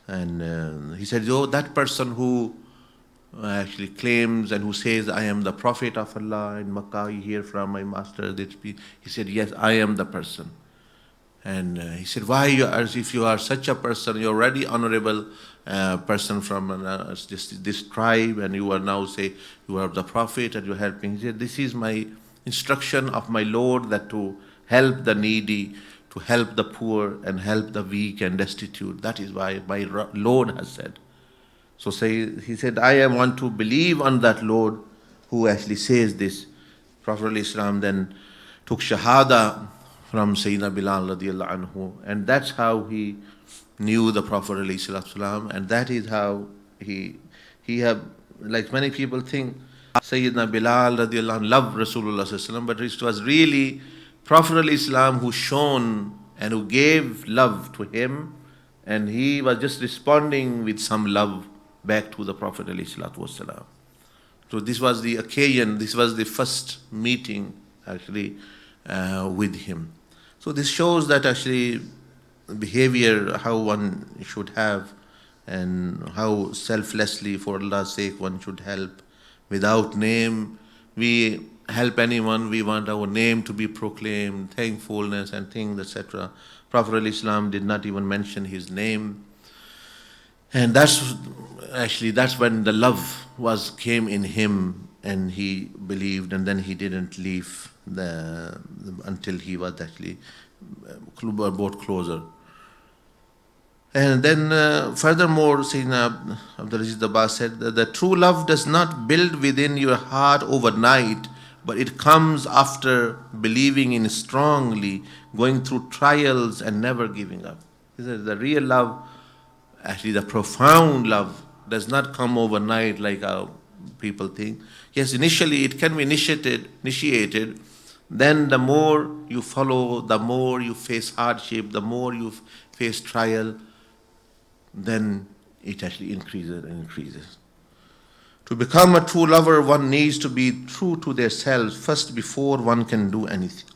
And he said, oh, that person who actually claims and who says, I am the Prophet of Allah in Makkah, you hear from my master. He said, yes, I am the person. And he said, why, as if you are such a person, you're already honorable person from this tribe, and you are now say you are the Prophet and you're helping. He said, this is my instruction of my Lord, that to help the needy, to help the poor and help the weak and destitute. That is why my Lord has said. So he said, I want to believe on that Lord who actually says this. Prophet ﷺ then took Shahada from Sayyidina Bilal radiallahu anhu, and that's how he knew the Prophet ﷺ, and that is how he had, like many people think, Sayyidina Bilal radiallahu anhu loved Rasulullah ﷺ, but it was really Prophet ﷺ who shone and who gave love to him, and he was just responding with some love back to the Prophet ﷺ. So this was the occasion, this was the first meeting actually with him. So this shows that actually behavior, how one should have, and how selflessly for Allah's sake one should help. Without name, we help anyone, we want our name to be proclaimed, thankfulness and things, etc. Prophet ﷺ did not even mention his name. And that's when the love came in him, and he believed, and then he didn't leave until he was actually brought closer. And then furthermore, Sayyidina Abdul Aziz Dabbagh said that the true love does not build within your heart overnight, but it comes after believing in strongly, going through trials and never giving up. He said the real love, actually the profound love, does not come overnight like how people think. Yes, initially it can be initiated. Then the more you follow, the more you face hardship, the more you face trial, then it actually increases and increases. To become a true lover, one needs to be true to themselves first before one can do anything.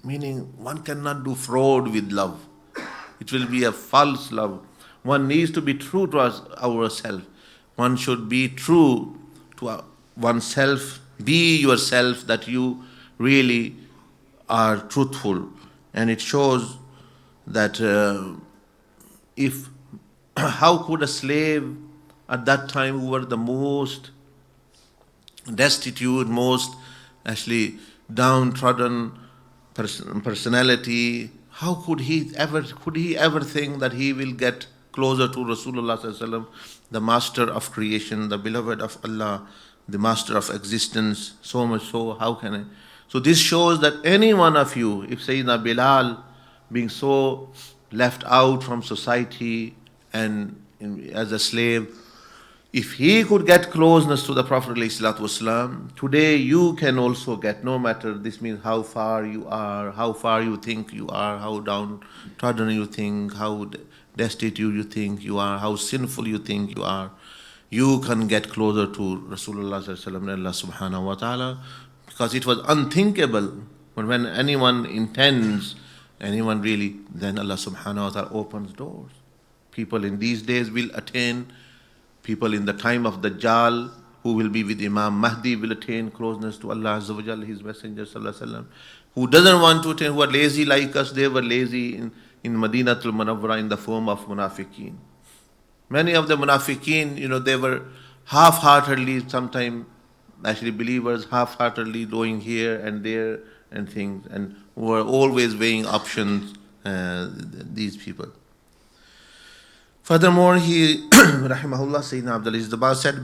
Meaning, one cannot do fraud with love. It will be a false love. One needs to be true to ourselves. One should be true to oneself. Be yourself, that you really are truthful. And it shows that how could a slave at that time, who were the most destitute, most actually downtrodden personality, how could he ever think that he will get closer to Rasulullah sallallahu alaihi wasallam, the master of creation, the beloved of Allah, the master of existence? So much so, how can I? So this shows that any one of you, if Sayyidina Bilal, being so left out from society and as a slave, if he could get closeness to the Prophet ﷺ, today you can also get, no matter, this means how far you are, how far you think you are, how downtrodden you think, how destitute you think you are, how sinful you think you are, you can get closer to Rasulullah ﷺ and Allah subhanahu wa ta'ala, because it was unthinkable. But when anyone intends, anyone really, then Allah subhanahu wa ta'ala opens doors. People in these days will attain. People in the time of Dajjal, who will be with Imam Mahdi, will attain closeness to Allah Azza wa Jalla, His Messenger Sallallahu Alaihi Wasallam. Who doesn't want to attain, who are lazy like us, they were lazy in Madinatul Munawwara in the form of munafiqeen. Many of the munafiqeen, they were half-heartedly, sometimes actually believers, half-heartedly going here and there and things, and were always weighing options, these people. Furthermore, he, rahimahullah, Sayyidina Abdul Aziz Dabbagh said,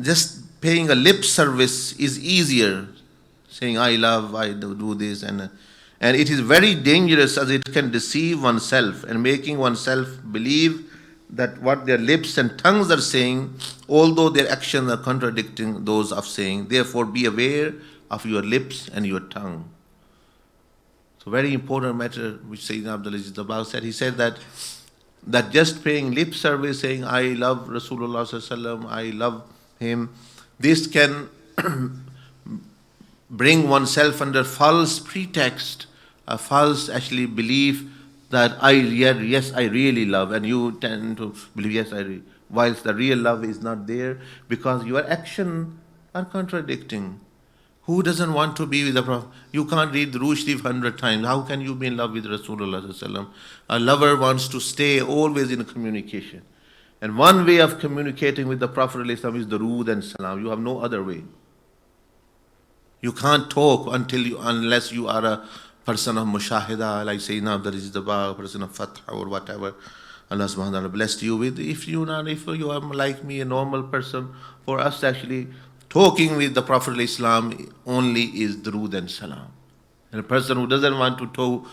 just paying a lip service is easier. Saying, I love, I do this, and it is very dangerous, as it can deceive oneself and making oneself believe that what their lips and tongues are saying, although their actions are contradicting those of saying. Therefore, be aware of your lips and your tongue. So very important matter, which Sayyidina Abdul Aziz Dabbagh said. He said that just paying lip service, saying, I love Rasulullah sallallahu alaihi wasallam, I love him, this can bring oneself under false pretext, a false actually belief that I really love, and you tend to believe, yes, I really, whilst the real love is not there, because your actions are contradicting. Who doesn't want to be with the Prophet? You can't read the Ruh Sharif 100 times. How can you be in love with Rasulullah sallallahu alaihi wasallam? A lover wants to stay always in communication. And one way of communicating with the Prophet is the Rood and Salam. You have no other way. You can't talk unless you are a person of mushahida, like Sayyidina Abdul Aziz Dabbagh, a person of fath or whatever Allah subhanahu wa ta'ala blessed you with. If you are like me, a normal person, for us actually talking with the Prophet ﷺ only is Durood and Salam. And a person who doesn't want to talk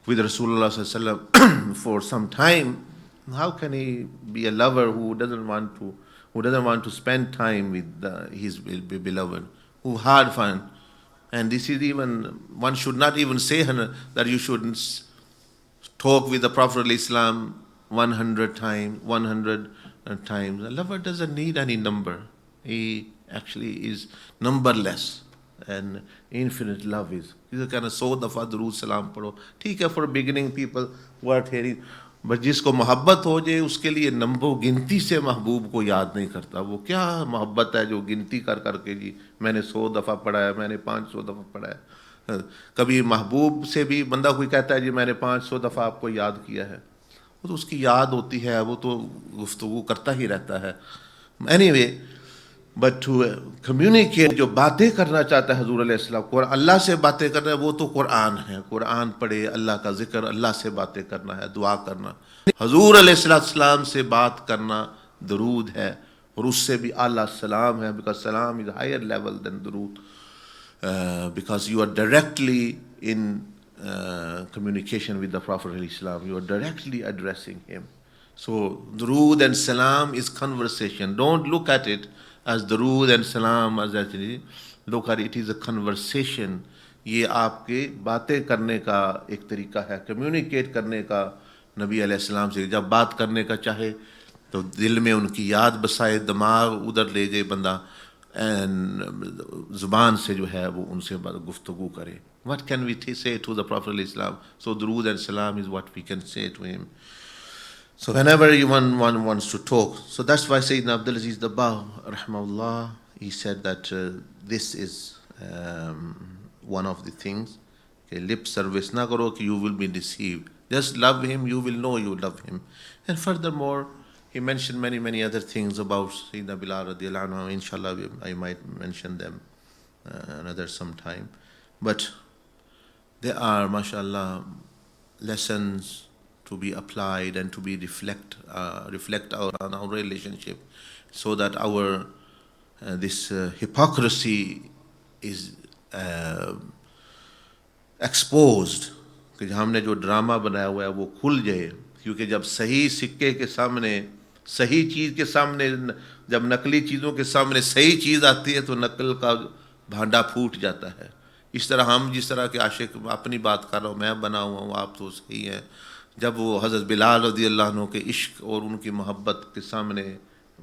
with Rasulullah ﷺ for some time, how can he be a lover who doesn't want to spend time with his beloved, who hard fun? And this is even, one should not even say that you shouldn't talk with the Prophet ﷺ 100 times, 100 times. A lover doesn't need any number. He actually is numberless, and infinite love is. He's kind of 100 دفعہ درود سلام پڑھو. ٹھیک ہے, for beginning people who are hearing, بس جس کو محبت ہو جائے اس کے لیے نمبر گنتی سے محبوب کو یاد نہیں کرتا. وہ کیا محبت ہے جو گنتی کر کر کے جی میں نے 100 دفعہ پڑھا ہے, میں نے 500 دفعہ پڑھا ہے. کبھی محبوب سے بھی بندہ کوئی کہتا ہے جی میں نے 500 دفعہ آپ کو یاد کیا ہے, وہ تو اس کی یاد ہوتی ہے, وہ تو گفتگو کرتا ہی رہتا ہے. Anyway, but to communicate, جو باتیں کرنا چاہتا ہے حضور علیہ السلام, اللہ سے باتیں کرنا ہے, وہ تو قرآن ہے. قرآن پڑھے, اللہ کا ذکر, اللہ سے باتیں کرنا ہے, دعا کرنا. حضور علیہ السلام سے بات کرنا درود ہے, اور اس سے بھی اعلیٰ سلام ہے, بیکاز سلام از ہائر لیول دین درود, because you are directly in communication with the Prophet ﷺ. You are directly addressing him. So durood and salam is conversation. Don't look at it as durood and salam as actually. Look at it is a conversation. یہ آپ کے باتیں کرنے کا ایک طریقہ ہے, کمیونیکیٹ کرنے کا. نبی علیہ السلام سے جب بات کرنے کا چاہے تو دل میں ان کی یاد بسائے, دماغ ادھر لے جائے بندہ, زبان سے جو ہے وہ ان سے گفتگو کرے. What can we say to the Prophet علیہ السلام? So durood and salam is what we can say to him. So whenever one wants to talk, so that's why Sayyidina Abdul Aziz Dabbagh rahimahullah, he said that this is one of the things. Okay, lip service na karo ki you will be deceived. Just love him, you will know you love him. And furthermore, he mentioned many other things about Sayyidina Bilal radiallahu anhu. Inshallah, I might mention them another sometime. But there are, mashallah, lessons to be applied and to be reflect on our relationship, so that our this hypocrisy is exposed. کہ ہم نے جو drama بنایا ہوا ہے وہ کھل جائے. کیونکہ جب صحیح سکے کے سامنے, صحیح چیز کے سامنے, جب نقلی چیزوں کے سامنے صحیح چیز آتی ہے تو نقل کا بھانڈا پھوٹ جاتا ہے. اس طرح ہم جس طرح کے عاشق, اپنی بات کر رہا ہوں, میں بنا ہوا ہوں, آپ تو صحیح ہیں. جب وہ حضرت بلال رضی اللہ عنہ کے عشق اور ان کی محبت کے سامنے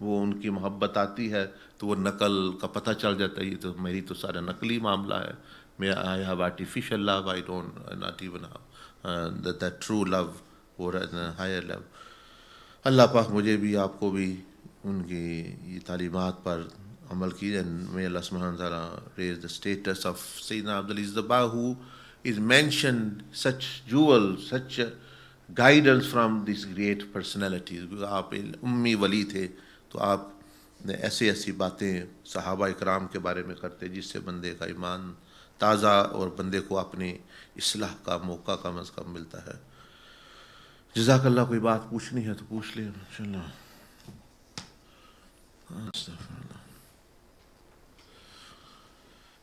وہ ان کی محبت آتی ہے تو وہ نقل کا پتہ چل جاتا ہے, یہ تو میری تو سارا نقلی معاملہ ہے. I have artificial love, I don't not even have that true love or a higher level. اللہ پاک مجھے بھی آپ کو بھی ان کی یہ تعلیمات پر عمل کیجیے. and may Allah subhanahu wa ta'ala raise the status of Sayyidina Abdul Aziz Dabbagh, who is mentioned such jewels, such guidance from these great personalities. آپ امی ولی تھے تو آپ ایسی ایسی باتیں صحابہ اکرام کے بارے میں کرتے جس سے بندے کا ایمان تازہ اور بندے کو اپنی اصلاح کا موقع کم از کم ملتا ہے. جزاک اللہ. کوئی بات پوچھنی ہے تو پوچھ لیں انشاءاللہ.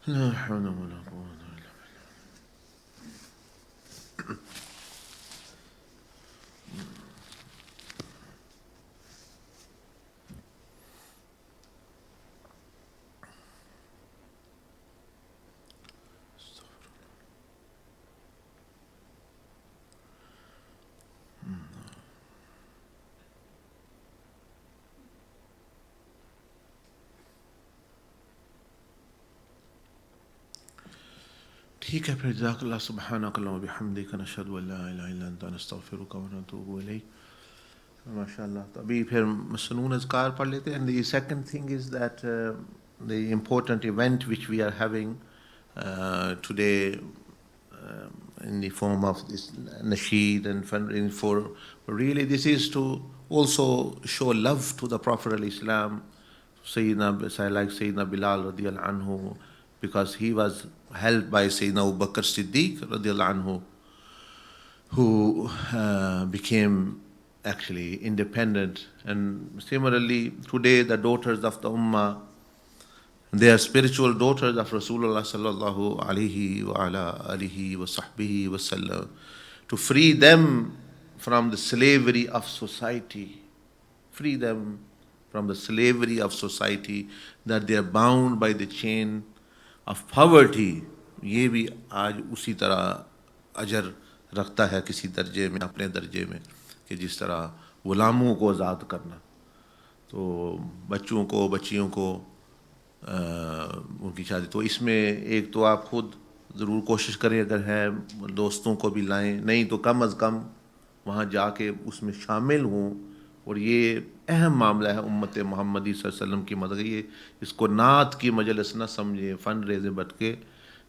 لا حول ولا قوة الا بالله. ٹھیک ہے پھر. جزاک اللہ. سبحانک اللہم و بحمدک, نشہد ان لا الہ الا انت, نستغفرک و نتوب الیک. ماشاء اللہ. تو ابھی پھر مسنون اذکار پڑھ لیتے ہیں. And the second thing is that the important event which we are having today in the form of this nasheed and fundraising for, really this is to also show love to the Prophet alayhi salam, Sayyidina Bilal radiallahu anhu, because he was helped by Sayyidina Abu Bakr Siddiq radiallahu anhu, who became actually independent. And similarly today the daughters of the Ummah, they are spiritual daughters of Rasulullah sallallahu alaihi wa ala alihi wa sahbihi wa sallam, to free them from the slavery of society, free them from the slavery of society, that they are bound by the chain of poverty. یہ بھی آج اسی طرح اجر رکھتا ہے کسی درجے میں، اپنے درجے میں، کہ جس طرح غلاموں کو آزاد کرنا، تو بچوں کو، بچیوں کو ان کی شادی، تو اس میں ایک تو آپ خود ضرور کوشش کریں، اگر ہے دوستوں کو بھی لائیں، نہیں تو کم از کم وہاں جا کے اس میں شامل ہوں. اور یہ اہم معاملہ ہے امت محمدی صلی اللہ علیہ وسلم کی مدد. یہ اس کو نعت کی مجلس نہ سمجھیں، فنڈ ریزیں، بٹ کے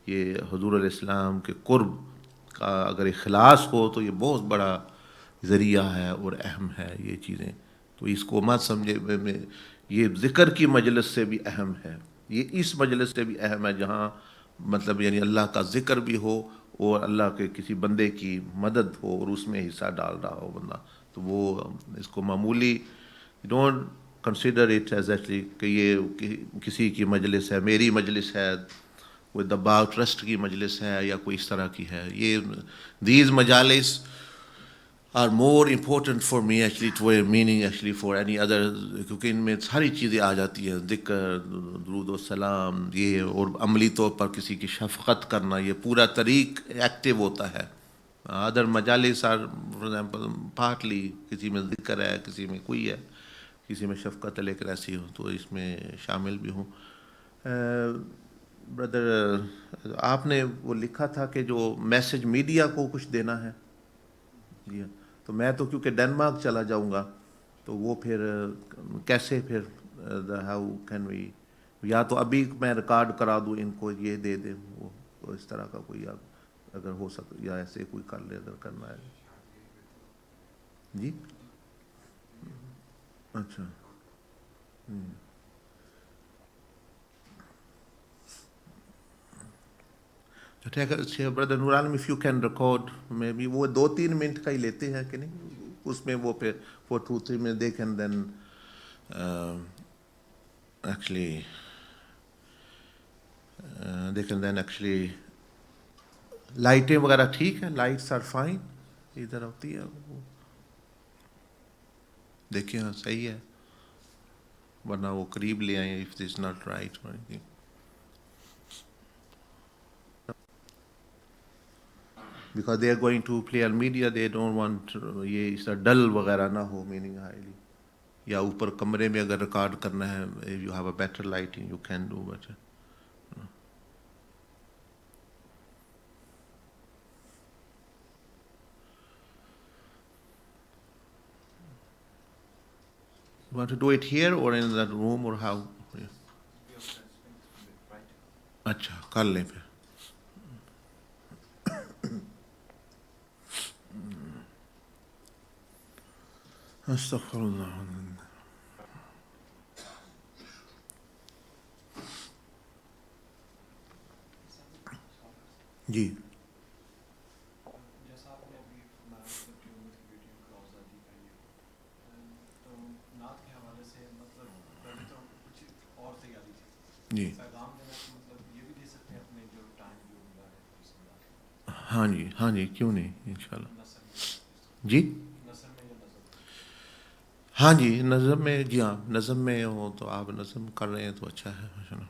یہ حضور علیہ السلام کے قرب کا اگر اخلاص ہو تو یہ بہت بڑا ذریعہ ہے اور اہم ہے یہ چیزیں. تو اس کو مت سمجھے، یہ ذکر کی مجلس سے بھی اہم ہے، یہ اس مجلس سے بھی اہم ہے جہاں مطلب یعنی اللہ کا ذکر بھی ہو اور اللہ کے کسی بندے کی مدد ہو اور اس میں حصہ ڈال رہا ہو بندہ. تو وہ اس کو معمولی don't consider it is actually کہ یہ کسی کی مجلس ہے، میری مجلس ہے، کوئی دباغ ٹرسٹ کی مجلس ہے یا کوئی اس طرح کی ہے. یہ دیز مجالس are more important for me actually to a meaning actually for any other, کیونکہ ان میں ساری چیزیں آ جاتی ہیں، ذکر، درود و سلام، یہ اور عملی طور پر کسی کی شفقت کرنا، یہ پورا طریق ایکٹیو ہوتا ہے. ادر مجالس آر فار ایگزامپل پارٹلی، کسی میں ذکر ہے، کسی میں کوئی ہے، کسی میں شفقت ہے لیکن ایسی ہو، تو اس میں شامل بھی ہوں. بردر آپ نے وہ لکھا تھا کہ جو میسج میڈیا کو کچھ دینا ہے. جی ہاں، تو میں تو کیونکہ ڈنمارک چلا جاؤں گا تو وہ پھر کیسے پھر ہاؤ کین وی، یا تو ابھی میں ریکارڈ کرا دوں ان کو، یہ دے دیں وہ، تو اس طرح کا کوئی اگر ہو سکے یا ایسے کوئی کر لے اگر کرنا ہے. جی اچھا. ٹھیک ہے brother Noor Alam, if you can record میں بھی، وہ 2-3 منٹ کا ہی لیتے ہیں کہ نہیں اس میں، وہ پھر for 2-3 minute they can then actually لائٹیں وغیرہ ٹھیک ہے، لائٹس آر فائن ادھر ہوتی ہے وہ دیکھیں، ہاں صحیح ہے، ورنہ وہ قریب لے آئیں if this not right. Because they are going to play on media, they don't want یہ اس طرح ڈل وغیرہ نہ ہو میننگ ہائیلی. یا اوپر کمرے میں اگر ریکارڈ کرنا ہے، you have a better lighting you can do better. You want to do it here or in that room or how? اچھا کر لیں پھر. استغفر اللہ. جی جیسا آپ نے ابھی فرمایا مطلب کہ امت کی بیٹیوں کو آزادی کا یہ تو نعت کے حوالے سے مطلب پہلے تو کچھ اور تیاری تھی جی پیغام دینا تو مطلب یہ بھی دے سکتے ہیں اپنے جو ٹائم جو ملا ہے اس انداز ہاں جی، ہاں جی، کیوں نہیں انشاءاللہ. نثر میں جی نثر میں یا نظم ہاں جی، نظم میں، جی ہاں نظم میں ہو تو آپ نظم کر رہے ہیں تو اچھا ہے ماشاءاللہ.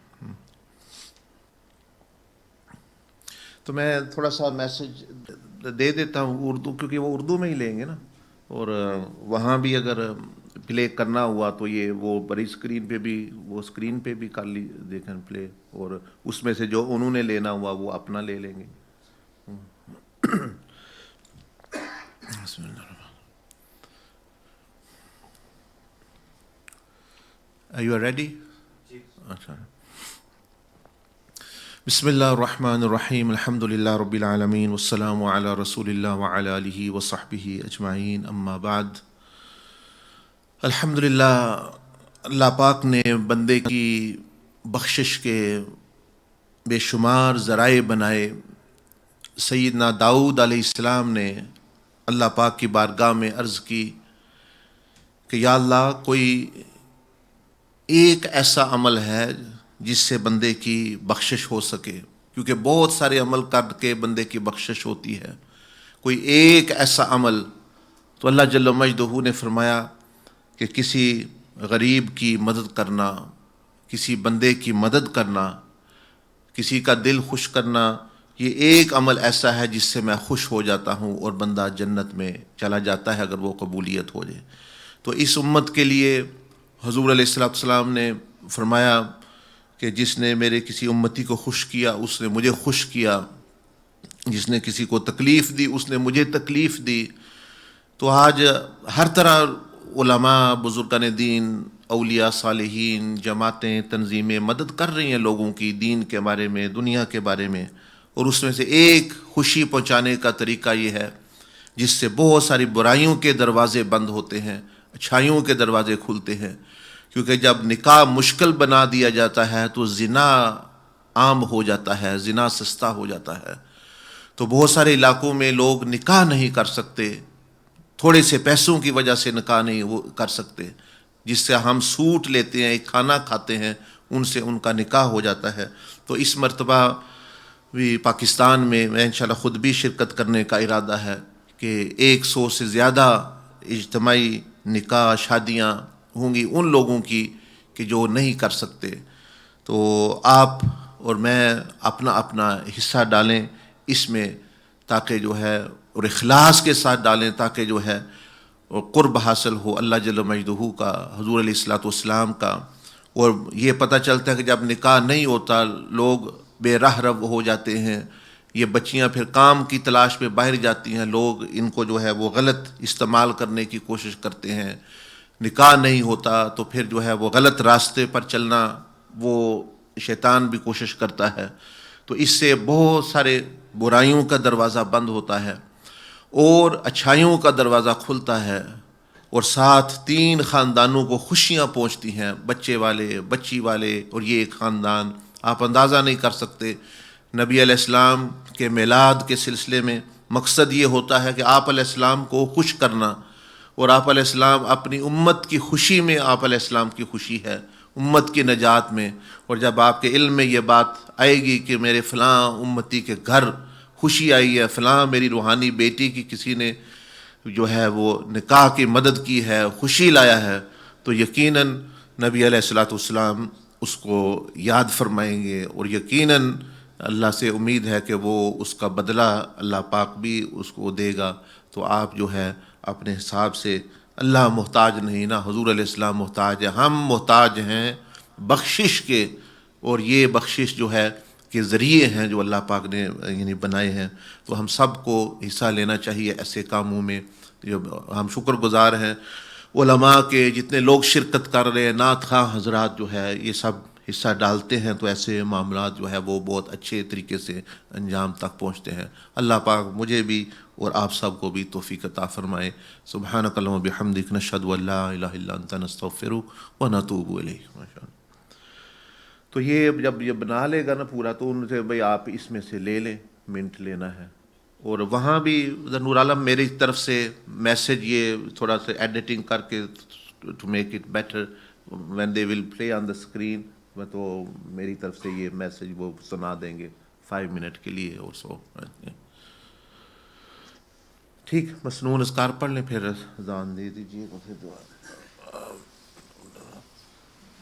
تو میں تھوڑا سا میسج دے دیتا ہوں اردو، کیونکہ وہ اردو میں ہی لیں گے نا، اور وہاں بھی اگر پلے کرنا ہوا تو یہ وہ بڑی اسکرین پہ بھی، وہ اسکرین پہ بھی کر لی دیکھیں پلے، اور اس میں سے جو انہوں نے لینا ہوا وہ اپنا لے لیں گے. بسم اللہ الرحمن. Are you ready? اچھا. بسم اللہ الرحمن الرحیم، الحمد للہ رب العالمین، والسلام علی رسول اللہ وعلی آلہ وصحبہ اجمعین، اما بعد. الحمد للہ اللہ پاک نے بندے کی بخشش کے بے شمار ذرائع بنائے. سیدنا داؤد علیہ السلام نے اللہ پاک کی بارگاہ میں عرض کی کہ یا اللہ کوئی ایک ایسا عمل ہے جس سے بندے کی بخشش ہو سکے، کیونکہ بہت سارے عمل کر کے بندے کی بخشش ہوتی ہے، کوئی ایک ایسا عمل. تو اللہ جل مجدہ نے فرمایا کہ کسی غریب کی مدد کرنا، کسی بندے کی مدد کرنا، کسی کا دل خوش کرنا، یہ ایک عمل ایسا ہے جس سے میں خوش ہو جاتا ہوں اور بندہ جنت میں چلا جاتا ہے اگر وہ قبولیت ہو جائے. تو اس امت کے لیے حضور علیہ الصلوۃ والسلام نے فرمایا کہ جس نے میرے کسی امتی کو خوش کیا اس نے مجھے خوش کیا، جس نے کسی کو تکلیف دی اس نے مجھے تکلیف دی. تو آج ہر طرح علماء، بزرگان دین، اولیاء صالحین، جماعتیں، تنظیمیں مدد کر رہی ہیں لوگوں کی دین کے بارے میں، دنیا کے بارے میں، اور اس میں سے ایک خوشی پہنچانے کا طریقہ یہ ہے جس سے بہت ساری برائیوں کے دروازے بند ہوتے ہیں، اچھائیوں کے دروازے کھلتے ہیں. کیونکہ جب نکاح مشکل بنا دیا جاتا ہے تو زنا عام ہو جاتا ہے، زنا سستا ہو جاتا ہے. تو بہت سارے علاقوں میں لوگ نکاح نہیں کر سکتے، تھوڑے سے پیسوں کی وجہ سے نکاح نہیں وہ کر سکتے. جس سے ہم سوٹ لیتے ہیں، ایک کھانا کھاتے ہیں، ان سے ان کا نکاح ہو جاتا ہے. تو اس مرتبہ بھی پاکستان میں انشاءاللہ خود بھی شرکت کرنے کا ارادہ ہے کہ 100 سے زیادہ اجتماعی نکاح شادیاں ہوں گی ان لوگوں کی کہ جو نہیں کر سکتے. تو آپ اور میں اپنا اپنا حصہ ڈالیں اس میں، تاکہ جو ہے اور اخلاص کے ساتھ ڈالیں تاکہ جو ہے اور قرب حاصل ہو اللہ جل مجدہ کا، حضور علیہ الصلوۃ والسلام کا. اور یہ پتہ چلتا ہے کہ جب نکاح نہیں ہوتا لوگ بے راہ رو ہو جاتے ہیں، یہ بچیاں پھر کام کی تلاش میں باہر جاتی ہیں، لوگ ان کو جو ہے وہ غلط استعمال کرنے کی کوشش کرتے ہیں. نکاح نہیں ہوتا تو پھر جو ہے وہ غلط راستے پر چلنا وہ شیطان بھی کوشش کرتا ہے. تو اس سے بہت سارے برائیوں کا دروازہ بند ہوتا ہے اور اچھائیوں کا دروازہ کھلتا ہے، اور ساتھ 3 خاندانوں کو خوشیاں پہنچتی ہیں، بچے والے، بچی والے، اور یہ ایک خاندان. آپ اندازہ نہیں کر سکتے نبی علیہ السلام کے میلاد کے سلسلے میں مقصد یہ ہوتا ہے کہ آپ علیہ السلام کو خوش کرنا، اور آپ علیہ السلام اپنی امت کی خوشی میں آپ علیہ السلام کی خوشی ہے، امت کی نجات میں. اور جب آپ کے علم میں یہ بات آئے گی کہ میرے فلاں امتی کے گھر خوشی آئی ہے، فلاں میری روحانی بیٹی کی کسی نے جو ہے وہ نکاح کی مدد کی ہے، خوشی لایا ہے، تو یقیناً نبی علیہ الصلوۃ والسلام اس کو یاد فرمائیں گے، اور یقیناً اللہ سے امید ہے کہ وہ اس کا بدلہ اللہ پاک بھی اس کو دے گا. تو آپ جو ہے اپنے حساب سے، اللہ محتاج نہیں نا، حضور علیہ السلام محتاج ہے، ہم محتاج ہیں بخشش کے. اور یہ بخشش جو ہے کہ ذریعے ہیں جو اللہ پاک نے یعنی بنائے ہیں. تو ہم سب کو حصہ لینا چاہیے ایسے کاموں میں. جو ہم شکر گزار ہیں علماء کے، جتنے لوگ شرکت کر رہے ہیں، نعت خواہ حضرات جو ہے یہ سب حصہ ڈالتے ہیں، تو ایسے معاملات جو ہے وہ بہت اچھے طریقے سے انجام تک پہنچتے ہیں. اللہ پاک مجھے بھی اور آپ سب کو بھی توفیق عطا فرمائے. سبحانک اللہم و بحمدک، نشہد ان لا الہ الا انت، نستغفرک و نتوب الیک. ماشاء اللہ. تو یہ جب یہ بنا لے گا نا پورا، تو ان سے بھائی آپ اس میں سے لے لیں، منٹ لینا ہے. اور وہاں بھی نور عالم میری طرف سے میسج یہ تھوڑا سا ایڈیٹنگ کر کے to make it better when they will play on the screen, تو میری طرف سے یہ میسج وہ سنا دیں گے 5 منٹ کے لیے اور سو. ٹھیک، مسنون اذکار پڑھ لیں پھر اذان دے دیجیے گا، پھر دعا.